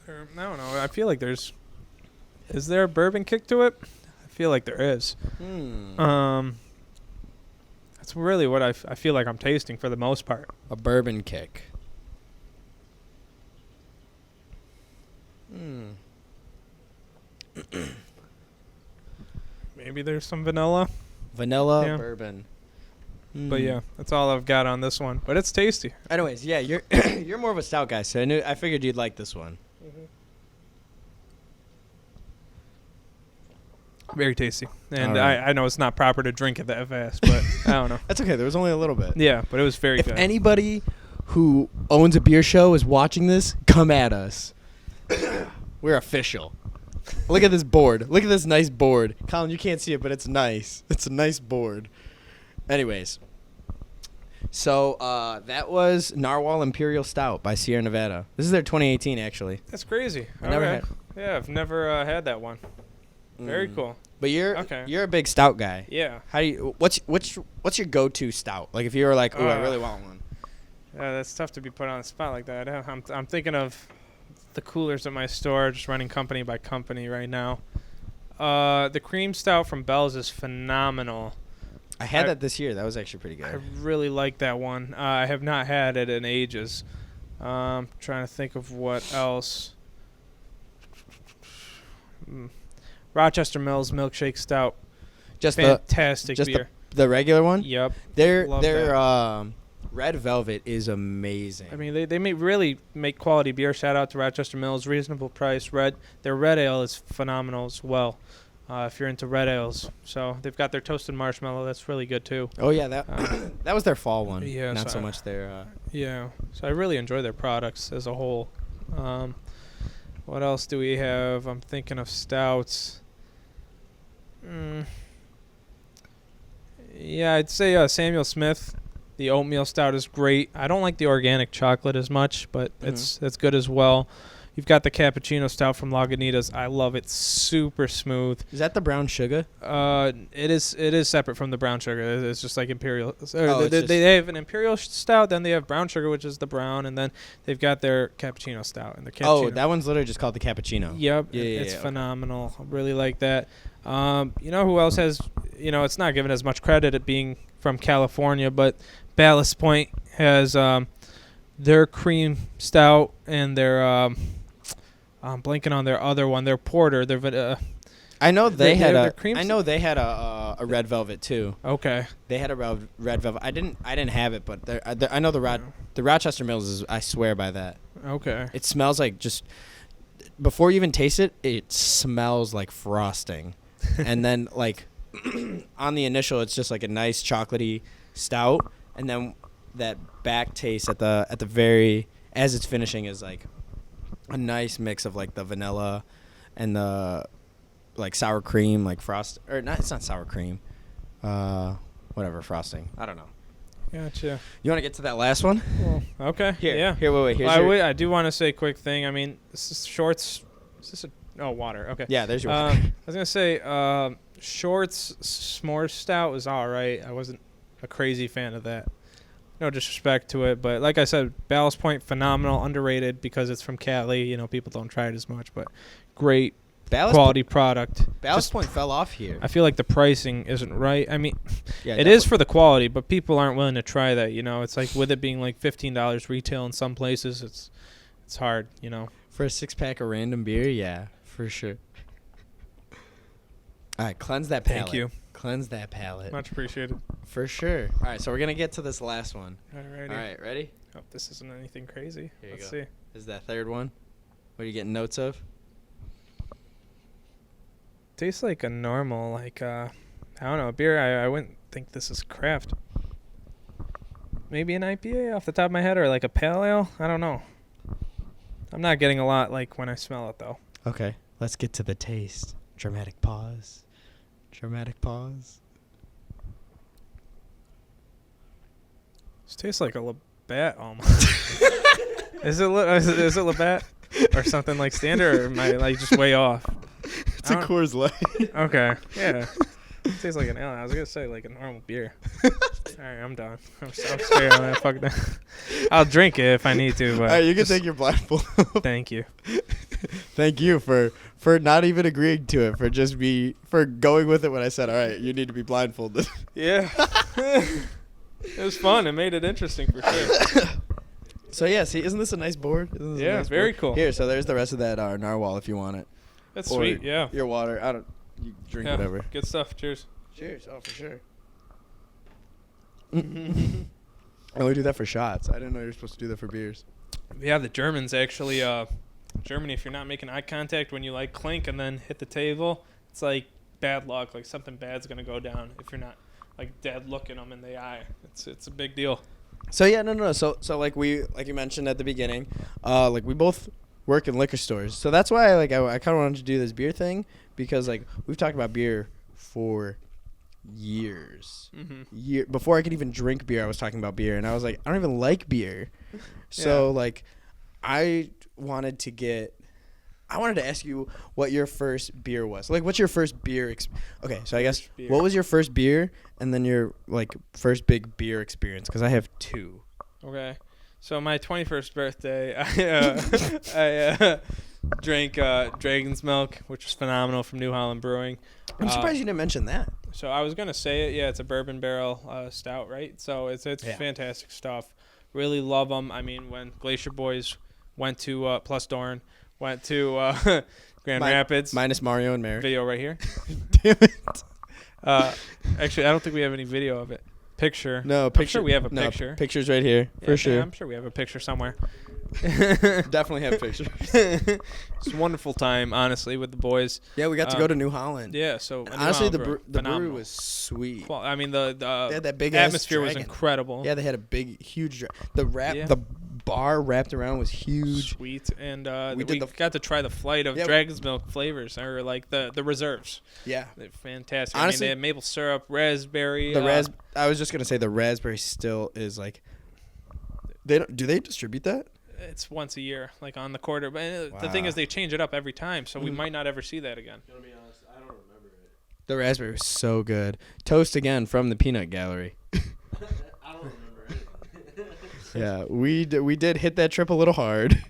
I don't know. I feel like there's. Is there a bourbon kick to it? I feel like there is. That's really what I feel like I'm tasting for the most part. A bourbon kick. Maybe there's some vanilla. Vanilla Yeah. bourbon. But yeah, that's all I've got on this one. But it's tasty. Anyways, yeah, you're you're more of a stout guy, so I figured you'd like this one. Very tasty. And All right. I know it's not proper to drink it that fast, but I don't know. That's okay. There was only a little bit. Yeah, but it was very If good. anybody who owns a beer show is watching this, come at us. We're official. Look at this board. Look at this nice board. Collin, you can't see it, but it's nice. It's a nice board. Anyways, so that was Narwhal Imperial Stout by Sierra Nevada. This is their 2018, actually. That's crazy. I never Okay. had. Yeah, I've never had that one. Very cool. But you're Okay. you're a big stout guy. Yeah. How do you? What's your go-to stout? Like if you were like, oh, I really want one. Yeah, that's tough to be put on the spot like that. I'm thinking of the coolers at my store, just running company by company right now. The cream stout from Bell's is phenomenal. I had that this year. That was actually pretty I good. really like that one. I have not had it in ages. Trying to think of what else. Rochester Mills Milkshake Stout. Just Fantastic just beer. the regular one. Yep. Their Love red velvet is amazing. I mean, they really make quality beer. Shout out to Rochester Mills. Reasonable price. Their red ale is phenomenal as well. If you're into red ales. So they've got their toasted marshmallow. That's really good too. Oh yeah, that that was their fall one. yeah, not so so much their. Yeah. So I really enjoy their products as a whole. What else do we have? I'm thinking of stouts. Yeah, I'd say Samuel Smith. The oatmeal stout is great. I don't like the organic chocolate as much, but it's good as well. You've got the cappuccino stout from Lagunitas. I love it. Super smooth. Is that the brown sugar? It is separate from the brown sugar. It's just like imperial. Oh, it's They have an imperial stout, then they have brown sugar, which is the brown, and then they've got their cappuccino stout. And the cappuccino. Oh, that one's literally just called the cappuccino. Yep, Yeah, it's okay. phenomenal. I really like that. You know who else has? It's not given as much credit at being from California, but Ballast Point has their cream stout and their I'm blanking on their other one. Their porter. I know they had their a. cream I know they had a red velvet too. Okay. They had a red velvet. I didn't have it, but I know the Rochester Mills is. I swear by that. Okay. It smells like just before you even taste it, it smells like frosting, and then like on the initial, it's just like a nice chocolatey stout, and then that back taste at the very as it's finishing is like a nice mix of like the vanilla and the like sour cream, like frost or not. It's not sour cream. Whatever frosting. I don't know. Gotcha. You want to get to that last one? Well, okay. Here. Yeah. Here. Wait. Here's Well, your, I do want to say a quick thing. I mean, this is Shorts. Is this water? Okay. Yeah. There's your. I was gonna say Shorts S'more Stout was all right. I wasn't a crazy fan of that. No disrespect to it, but like I said, Ballast Point phenomenal, underrated because it's from Cali. People don't try it as much, but great quality product. Ballast Point fell off here. I feel like the pricing isn't right. I mean, Yeah, it is for the quality, but people aren't willing to try that. It's like with it being like $15 retail in some places, it's hard. For a 6-pack of random beer, yeah, for sure. All right, cleanse that palate. Thank you. Cleanse that palate. Much appreciated. For sure. All right, so we're going to get to this last one. Alrighty. All right, ready? Hope this isn't anything crazy. Here you Let's go. see. This is that third one. What are you getting notes of? Tastes like a normal, like, I don't know, beer. I wouldn't think this is craft. Maybe an IPA off the top of my head, or like a pale ale. I don't know. I'm not getting a lot like when I smell it, though. Okay, let's get to the taste. Dramatic pause. Dramatic pause. This tastes like a Labatt almost. Is it Labatt or something like standard, or am I like just way off? It's a Coors Light. Okay, yeah. It tastes like an ale. I was gonna say like a normal beer. All right, I'm done. I'm straight on that. Fuck that. I'll drink it if I need to. But All right, you can take your blindfold. Thank you. Thank you for not even agreeing to it, for going with it when I said, all right, you need to be blindfolded. Yeah. It was fun. It made it interesting for sure. So yeah, see, isn't this a nice board? Isn't this a Yeah, nice very board? cool. Here, so there's the rest of that narwhal if you want it. That's Or sweet. Yeah. Your water. I don't. You drink Yeah, whatever. Good stuff. Cheers. Cheers. Oh, for sure. I only do that for shots. I didn't know you were supposed to do that for beers. Yeah, the Germans actually. Germany, if you're not making eye contact when you like clink and then hit the table, it's like bad luck. Like something bad's gonna go down if you're not like dead looking them in the eye. It's a big deal. So yeah, no. So like you mentioned at the beginning, like we both work in liquor stores. So that's why I kind of wanted to do this beer thing, because like we've talked about beer for years. Mm-hmm. Before I could even drink beer, I was talking about beer, and I was like, I don't even like beer. So like I wanted to ask you what your first beer was. Like, what's your first beer? Okay, so I guess beer. what was your first beer, and then your like first big beer experience? Because I have two. Okay. So my 21st birthday, I drank Dragon's Milk, which was phenomenal from New Holland Brewing. I'm surprised you didn't mention that. So I was gonna say it. Yeah, it's a bourbon barrel stout, right? So it's fantastic stuff. Really love them. I mean, when Glacier Boys went to Plus Dorn, went to Grand Rapids. Minus Mario and Mary. Video right here. Damn it. Actually, I don't think we have any video of it. Picture. No, picture. I'm sure we have a no, picture. Pictures right here, Yeah, for sure. I'm sure we have a picture somewhere. Definitely have pictures. It's a wonderful time, honestly, with the boys. Yeah, we got to go to New Holland. Yeah, so And honestly, the brewery phenomenal. was sweet. Well, I mean, the They had that big ass atmosphere was dragon. incredible. Yeah, they had a big, huge. Yeah. The bar wrapped around was huge. Sweet, and We we did got to try the flight of Yeah. Dragon's Milk flavors, or like the reserves. Yeah. They're fantastic. Honestly, I mean, they had maple syrup, raspberry. I was just gonna say the raspberry still is like. Do they distribute that? It's once a year, like on the quarter. But the thing Wow. is, they change it up every time, so we Mhm. might not ever see that again. Gonna be honest, I don't remember it. The raspberry was so good. Toast again from the peanut gallery. I don't remember it. Yeah, we did hit that trip a little hard.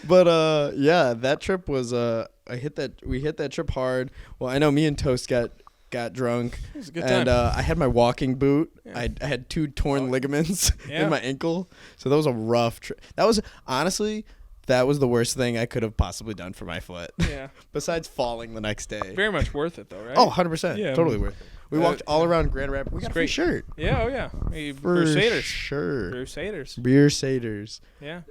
But yeah, that trip was we hit that trip hard. Well, I know me and Toast got drunk. It was a good And time. I had my walking boot. Yeah. I had 2 torn ligaments Yeah. in my ankle. So that was a rough trip. That was honestly the worst thing I could have possibly done for my foot. Yeah, Besides falling the next day. very much worth it though, right? Oh, 100%. Yeah. Totally worth it. We walked all around Grand Rapids. We It's got a free great. shirt. Yeah, oh yeah. Hey, For Crusaders. sure. Crusaders. Beer Saders. Yeah.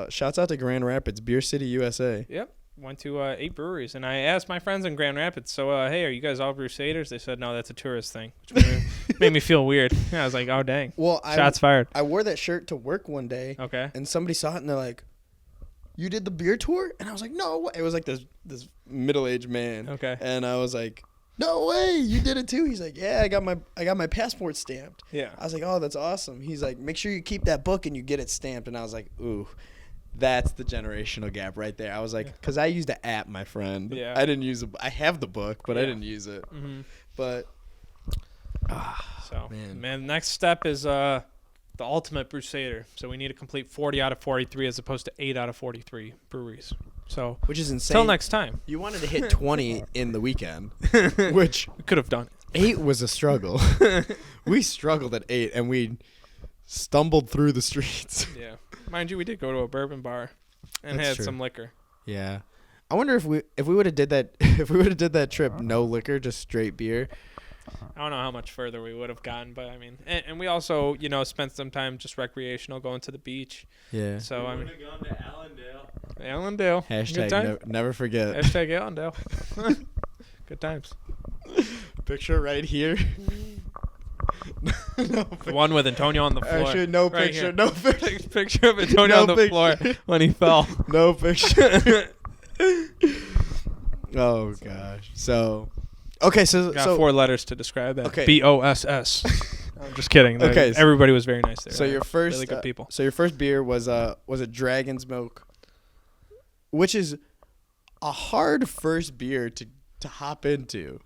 Shouts out to Grand Rapids, Beer City, USA. Yep. Went to 8 breweries, and I asked my friends in Grand Rapids, so hey, are you guys all Crusaders? They said no, that's a tourist thing, which made me feel weird. Yeah, I was like, oh dang. Well, Shots fired. I wore that shirt to work one day, Okay. and somebody saw it, and they're like, "You did the beer tour?" And I was like, "No way." It was like this middle-aged man. Okay. And I was like, "No way, you did it too." He's like, "Yeah, I got my passport stamped." Yeah. I was like, "Oh, that's awesome." He's like, "Make sure you keep that book and you get it stamped." And I was like, "Ooh, that's the generational gap right there." I was like, because I used the app, my friend. Yeah. I didn't use I have the book, but I Yeah. didn't use it. Mm-hmm. But So, man. man, next step is the ultimate Crusader. So we need to complete 40 out of 43 as opposed to 8 out of 43 breweries. So which is insane. till next time. You wanted to hit 20 in the weekend, which We could have done it. 8 was a struggle. We struggled at 8, and we stumbled through the streets. Yeah. Mind you, we did go to a bourbon bar and That's had true. some liquor. Yeah. I wonder if we would have did that if we would have did that trip no liquor, just straight beer. I don't know how much further we would have gotten, but I mean, and we also, spent some time just recreational, going to the beach. Yeah. So We I mean, would have gone to Allendale. Allendale. Good Hashtag time. never forget. Hashtag Allendale. Good times. Picture right here. No The one with Antonio on the floor. Actually, no Right picture. here. No picture. Picture of Antonio No on the picture. floor when he fell. No picture. Oh gosh. So, okay. So Got 4 letters to describe that. Okay. BOSS. I'm just kidding. Okay, Everybody was very nice there. So your first really good people. So your first beer was a Dragon's Milk, which is a hard first beer to hop into.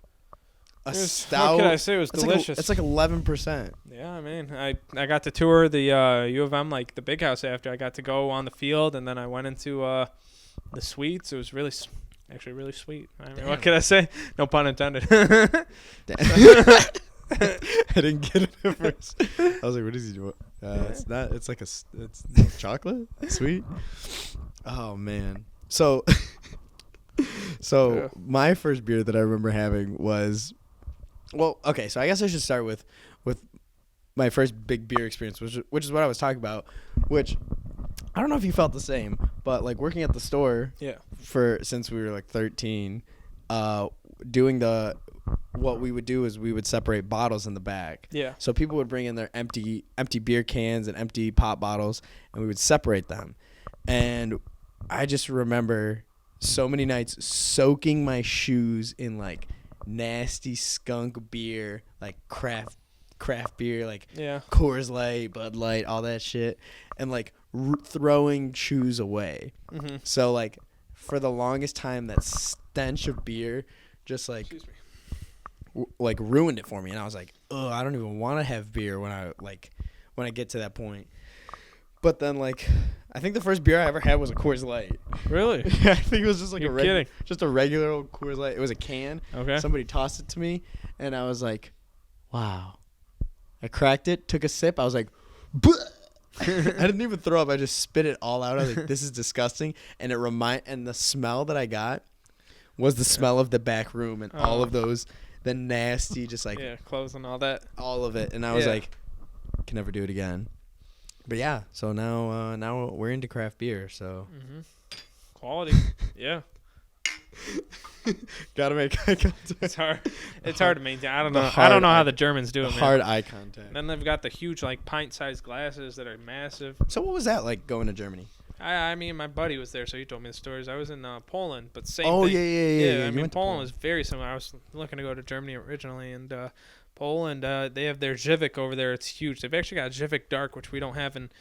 A stout. What could I say? It was It's delicious. It's like 11%. Yeah, I mean, I got to tour the U of M, like the big house after. I got to go on the field, and then I went into the suites. It was really, actually really sweet. I mean, what could I say? No pun intended. I didn't get it at first. I was like, "What is he doing?" It's not. It's like it's chocolate, sweet. Oh man. So Yeah. my first beer that I remember having was, well, okay. So I guess I should start with my first big beer experience, which is what I was talking about. Which I don't know if you felt the same, but like working at the store Yeah. since we were like 13, what we would do is we would separate bottles in the back. Yeah. So people would bring in their empty beer cans and empty pop bottles, and we would separate them. And I just remember so many nights soaking my shoes in like nasty skunk beer, like craft beer, like Yeah. Coors Light, Bud Light, all that shit, and like throwing shoes away. Mm-hmm. So like for the longest time, that stench of beer just like Excuse me. like ruined it for me, and I was like, "Oh, I don't even want to have beer when I get to that point." But then like I think the first beer I ever had was a Coors Light. Really? I think it was just like You're kidding. just a regular old Coors Light. It was a can. Okay. Somebody tossed it to me, and I was like, "Wow." I cracked it, took a sip. I was like, "Bleh." I didn't even throw up. I just spit it all out. I was like, "This is disgusting." And and the smell that I got was the smell of the back room and all of those, the nasty, just like Yeah, clothes and all that. all of it. And I was Yeah. like, can never do it again. But yeah, so now we're into craft beer. So Mm-hmm. Quality. Yeah. gotta make eye contact. It's hard. It's hard to maintain. I don't the know. I hard don't know how eye- the Germans do it, man. Hard eye contact. Then they've got the huge, like, pint-sized glasses that are massive. So what was that like going to Germany? I mean, my buddy was there, so he told me the stories. I was in Poland, but same Oh thing. yeah. I You mean, went to Poland was very similar. I was looking to go to Germany originally, and Poland, they have their Żywiec over there. It's huge. They've actually got Żywiec Dark, which we don't have in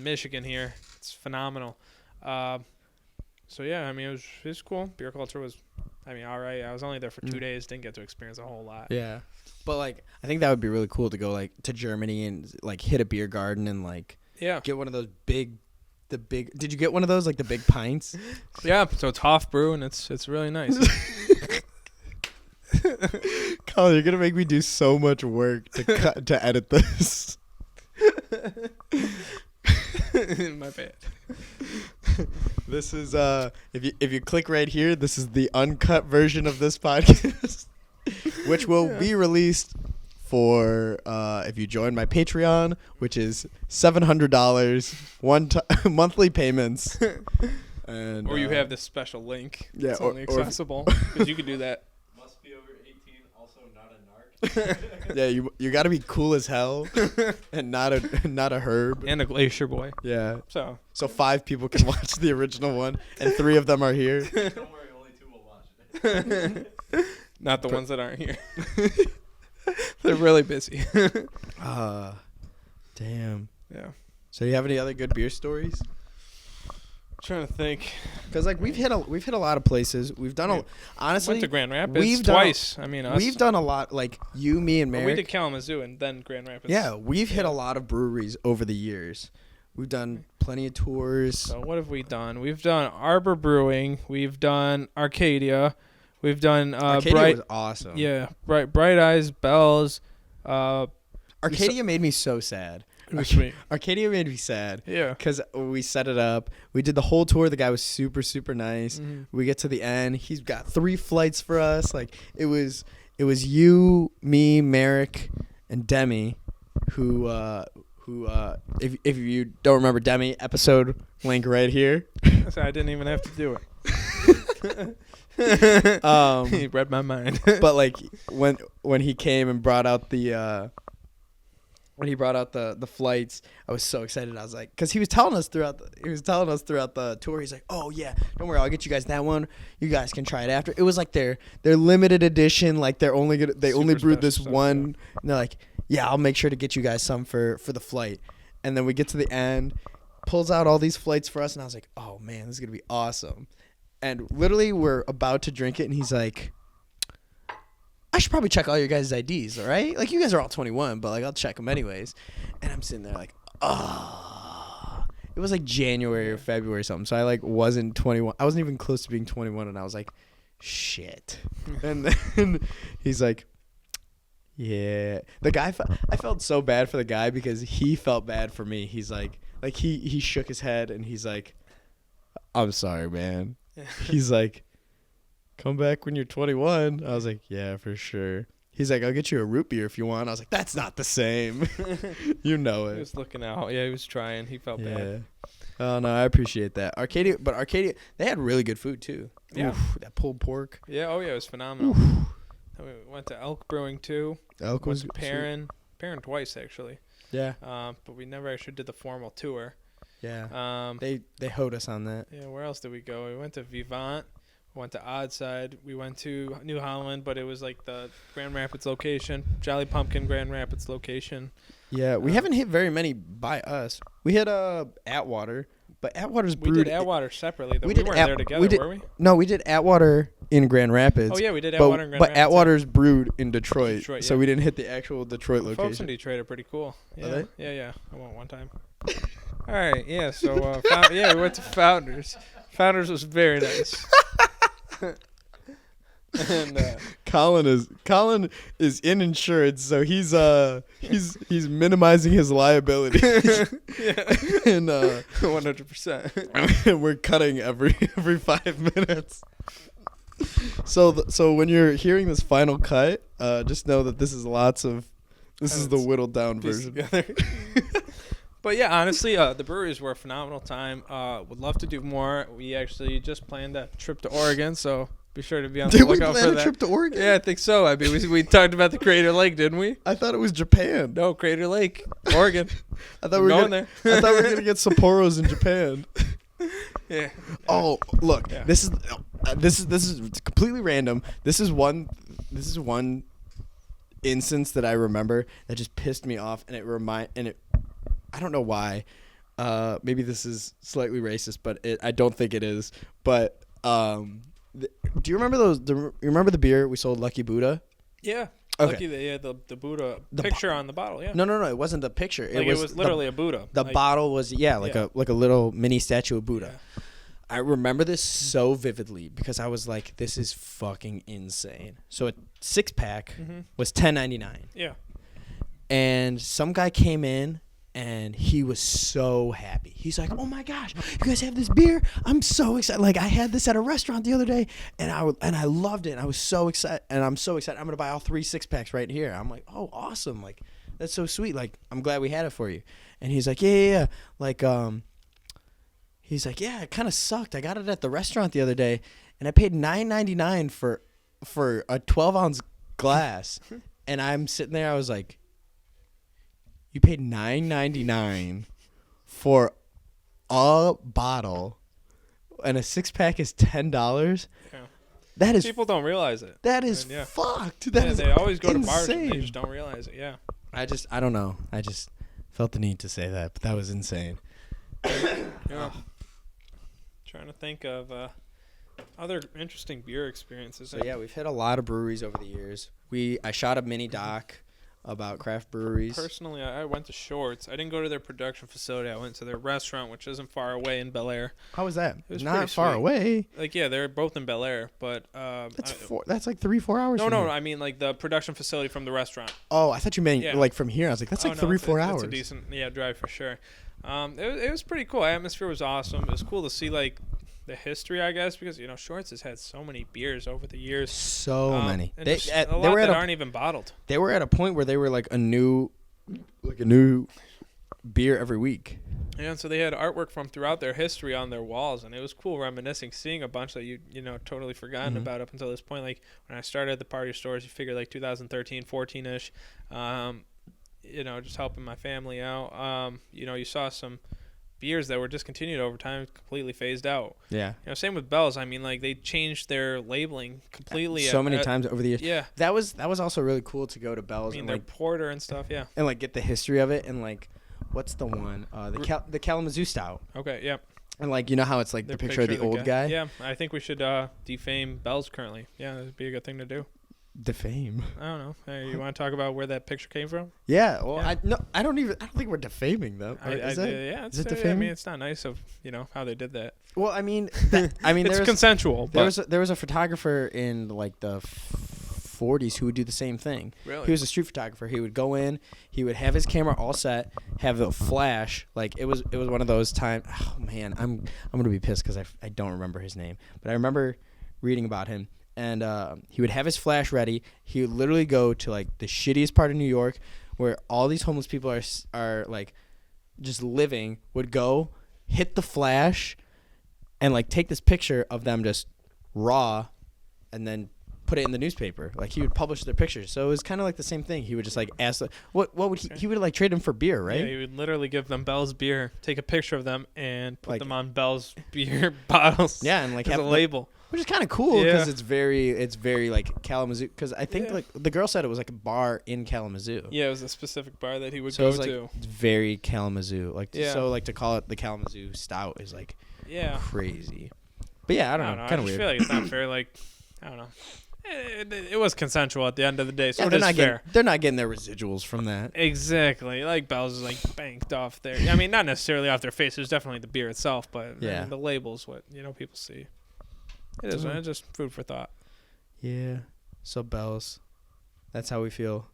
Michigan here. It's phenomenal. So yeah, I mean, it was cool. Beer culture was, I mean, all right. I was only there for 2 days. Didn't get to experience a whole lot. Yeah. But like I think that would be really cool to go like to Germany and like hit a beer garden and like Yeah. get one of those big. Did you get one of those like the big pints? Yeah. So it's Hof brew, and it's really nice. Colin, you're gonna make me do so much work to edit this. My bad. This is if you click right here, this is the uncut version of this podcast, which will be released for if you join my Patreon, which is $700 monthly payments. And Or you have this special link. yeah, It's or- only or- accessible because you can do that. Must be over 18, also not a narc. yeah, you got to be cool as hell and not a herb. And a glacier boy. Yeah. So So 5 people can watch the original one, and 3 of them are here. Don't worry, only 2 will watch it. not the ones that aren't here. They're really busy. Damn. Yeah. So you have any other good beer stories? Trying to think. Because like we've hit a lot of places. We've done Yeah. honestly Went to Grand Rapids we've done a- twice. I mean, us. we've done a lot. Like you, me, and Well, Merrick. we did Kalamazoo and then Grand Rapids. Yeah, we've hit a lot of breweries over the years. We've done plenty of tours. So what have we done? We've done Arbor Brewing. We've done Arcadia. We've done Arcadia Bright. was awesome. Yeah, Bright Eyes, Bells. Arcadia made me so sad. It was sweet. Arcadia made me sad. Yeah. Because we set it up. We did the whole tour. The guy was super, super nice. We get to the end. He's got 3 flights for us. Like, it was you, me, Merrick, and Demi, who if you don't remember Demi, episode link right here. So I didn't even have to do it. He read my mind. But like when he came and brought out the flights, I was so excited. I was like, because he was telling us throughout the tour. He's like, oh yeah, don't worry, I'll get you guys that one. You guys can try it after. It was like their limited edition. Like they only brewed this stuff, one. yeah. And they're like, yeah, I'll make sure to get you guys some for the flight. And then we get to the end, pulls out all these flights for us, and I was like, oh man, this is gonna be awesome. And literally, we're about to drink it, and he's like, I should probably check all your guys' IDs, all right? Like, you guys are all 21, but, like, I'll check them anyways. And I'm sitting there like, oh. It was, like, January or February or something, so I, like, wasn't 21. I wasn't even close to being 21, and I was like, shit. And then he's like, yeah. The guy, I felt so bad for the guy because he felt bad for me. He's like he shook his head, and he's like, I'm sorry, man. He's like, come back when you're 21. I was like, yeah, for sure. He's like, I'll get you a root beer if you want. I was like, that's not the same. You know it. He was looking out. Yeah, he was trying. He felt bad. Oh, no, I appreciate that. Arcadia, they had really good food, too. Yeah. Oof, that pulled pork. Yeah, oh, yeah, it was phenomenal. Then we went to Elk Brewing, too. Elk was went to Perrin. Perrin twice, actually. Yeah. But we never actually did the formal tour. Yeah. They hoed us on that. Yeah, where else did we go? We went to Vivant. We went to Oddside. We went to New Holland, but it was like the Grand Rapids location. Jolly Pumpkin Grand Rapids location. Yeah, we haven't hit very many by us. We hit Atwater, but Atwater's brewed. We did Atwater separately, though. We weren't there together, were we? No, we did Atwater in Grand Rapids. Oh, yeah, we did Atwater in Grand Rapids. But Atwater's brewed in Detroit, Detroit, so yeah. we didn't hit the actual Detroit The location. folks in Detroit are pretty cool. Yeah, Are they? yeah. I went one time. All right, yeah, so, we went to Founders. Founders was very nice. And Collin is in insurance, so he's minimizing his liability. Yeah. And 100%. and we're cutting every 5 minutes. So when you're hearing this final cut, just know that this is the whittled down version. But yeah, honestly, the breweries were a phenomenal time. Would love to do more. We actually just planned a trip to Oregon, so be sure to be on the lookout for that. Did we plan a trip to Oregon? Yeah, I think so. I mean, we talked about the Crater Lake, didn't we? I thought it was Japan. No, Crater Lake, Oregon. I thought we were going there. I thought we were gonna get Sapporos in Japan. Yeah. Oh, look, Yeah. this is completely random. This is one instance that I remember that just pissed me off, and I don't know why. Maybe this is slightly racist, but I don't think it is. But do you remember you remember the beer we sold, Lucky Buddha? Yeah. Okay. Lucky that the Buddha picture on the bottle. Yeah. No, it wasn't the picture. It was literally a Buddha. The bottle was like a little mini statue of Buddha. Yeah. I remember this so vividly because I was like, this is fucking insane. So a 6-pack was $10.99. Yeah. And some guy came in and he was so happy. He's like, oh my gosh, you guys have this beer? I'm so excited. Like, I had this at a restaurant the other day and I loved it. And I was so excited. And I'm so excited. I'm going to buy all 3 6-packs right here. I'm like, oh, awesome. Like, that's so sweet. Like, I'm glad we had it for you. And he's like, yeah. Like, he's like, yeah, it kind of sucked. I got it at the restaurant the other day, and I paid $9.99 for a 12-ounce glass. And I'm sitting there, I was like, you paid $9.99 for a bottle, and a 6-pack is $10? Yeah. That is People don't realize it. That is fucked. That is they always go to bars and insane. they just don't realize it. Yeah. I don't know. I just felt the need to say that, but that was insane. Yeah. Trying to think of other interesting beer experiences. So yeah, we've hit a lot of breweries over the years. I shot a mini doc about craft breweries? Personally, I went to Shorts. I didn't go to their production facility. I went to their restaurant, which isn't far away in Bel Air. How was that? It was Not pretty far sweet. away. Like, yeah, they're both in Bel Air, but That's like 3-4 hours. No, from here. I mean like the production facility from the restaurant. Oh, I thought you meant Yeah. like from here. I was like, that's like 3-4 hours. It's a decent drive for sure. It was pretty cool. Atmosphere was awesome. It was cool to see like the history, I guess, because Shorts has had so many beers over the years. So many. And They a lot were at that a aren't even bottled. They were at a point where they were like a new beer every week. Yeah, and so they had artwork from throughout their history on their walls, and it was cool reminiscing, seeing a bunch that you totally forgotten about up until this point. Like when I started at the party stores, you figure like 2013, 14ish, just helping my family out. You saw some beers that were discontinued over time, completely phased out. Yeah. Same with Bell's. I mean, like they changed their labeling completely. So many times over the years. Yeah. That was also really cool to go to Bell's I mean, and their like porter and stuff. Yeah. and like get the history of it and like what's the one the Kalamazoo Stout Okay. Yeah. and like how it's like Their the picture of the old guy. Yeah. I think we should defame Bell's currently. Yeah, that'd be a good thing to do. Defame. I don't know. Hey, you want to talk about where that picture came from? Yeah. Well, Yeah. I don't think we're defaming them. Is it? Yeah, Is it I defaming? mean, it's not nice of how they did that. Well, I mean, It's consensual. There was a photographer in like the 40s who would do the same thing. Really? He was a street photographer. He would go in, he would have his camera all set, have the flash. Like it was one of those times. Oh man, I'm gonna be pissed because I don't remember his name, but I remember reading about him. And he would have his flash ready. He would literally go to like the shittiest part of New York, where all these homeless people are like just living. Would go hit the flash, and like take this picture of them just raw, and then put it in the newspaper. Like he would publish their pictures. So it was kind of like the same thing. He would just like ask what would he would like trade them for beer, right? Yeah, he would literally give them Bell's beer, take a picture of them, and put Like- them on Bell's beer bottles. Yeah, and like as have a label. which is kind of cool because Yeah. it's very like Kalamazoo. Because I think Yeah. like the girl said it was like a bar in Kalamazoo. Yeah, it was a specific bar that he would So it go was like to. it's very Kalamazoo. Like Yeah. so like to call it the Kalamazoo Stout is like Yeah. crazy. But yeah, I don't know. I Kind of just weird. feel like it's not fair. Like, I don't know. It was consensual at the end of the day, so Yeah, it they're is not fair. they're not getting their residuals from that. Exactly. Like Bell's is like banked off there. I mean, not necessarily off their face. There's definitely the beer itself, but I Yeah. mean, the label's what people see. It is. It's just food for thought. Yeah. So Bells, that's how we feel.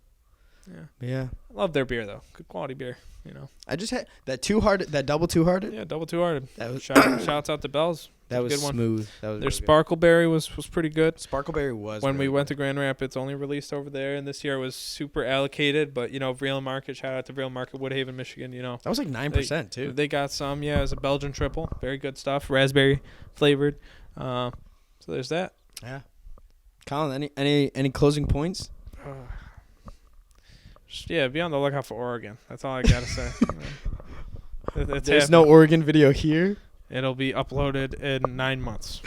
Yeah. Yeah. I love their beer though. Good quality beer. I just had that double two hearted. Yeah, double two hearted. That was Shouts out to Bell's. that was good one. smooth. That was Their really good. Sparkleberry was pretty good. Sparkleberry was When we really went to Grand Rapids, only released over there, and this year it was super allocated. But Real Market, shout out to Real Market, Woodhaven, Michigan. good. That was like 9% too. They got some. Yeah, it was a Belgian triple, very good stuff, raspberry flavored. So there's that. Yeah. Collin, any closing points? Just, yeah, be on the lookout for Oregon. That's all I gotta say. It's There's happening. no Oregon video here. It'll be uploaded in 9 months.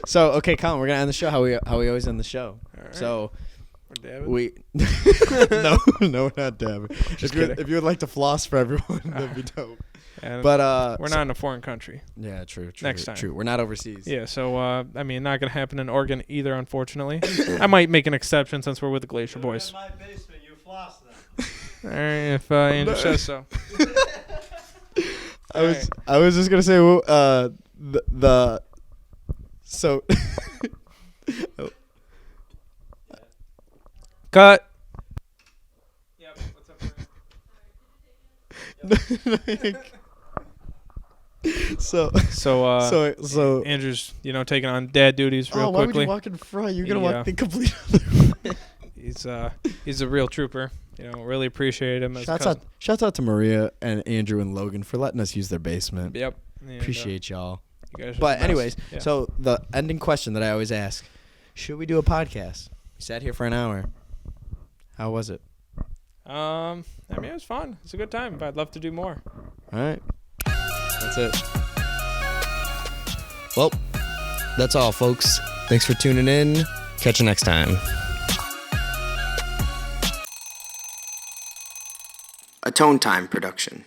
So okay, Collin, we're gonna end the show how we always end the show. All right. So We're dabbing. we no, we're not dabbing. kidding. If you would like to floss for everyone, that'd be dope. And But we're not in a foreign country. Yeah, true. Next time. True. We're not overseas. Yeah, so I mean, not gonna happen in Oregon either, unfortunately. I might make an exception since we're with the Glacier Boys. In my basement, you floss them. All right, if Andrew says so. I was just gonna say so Cut. Yep. What's up? so Andrew's, taking on dad duties real why would quickly. you walk in front? You're gonna Yeah. walk the complete other way. He's a real trooper. Really appreciate him. As Shouts out to Maria and Andrew and Logan for letting us use their basement. Yep. And, Appreciate y'all. you guys are But the best. anyways, Yeah. so the ending question that I always ask: should we do a podcast? We sat here for an hour. How was it? I mean, it was fun. It's a good time. But I'd love to do more. All right. That's it. Well, that's all, folks. Thanks for tuning in. Catch you next time. A Tone Time production.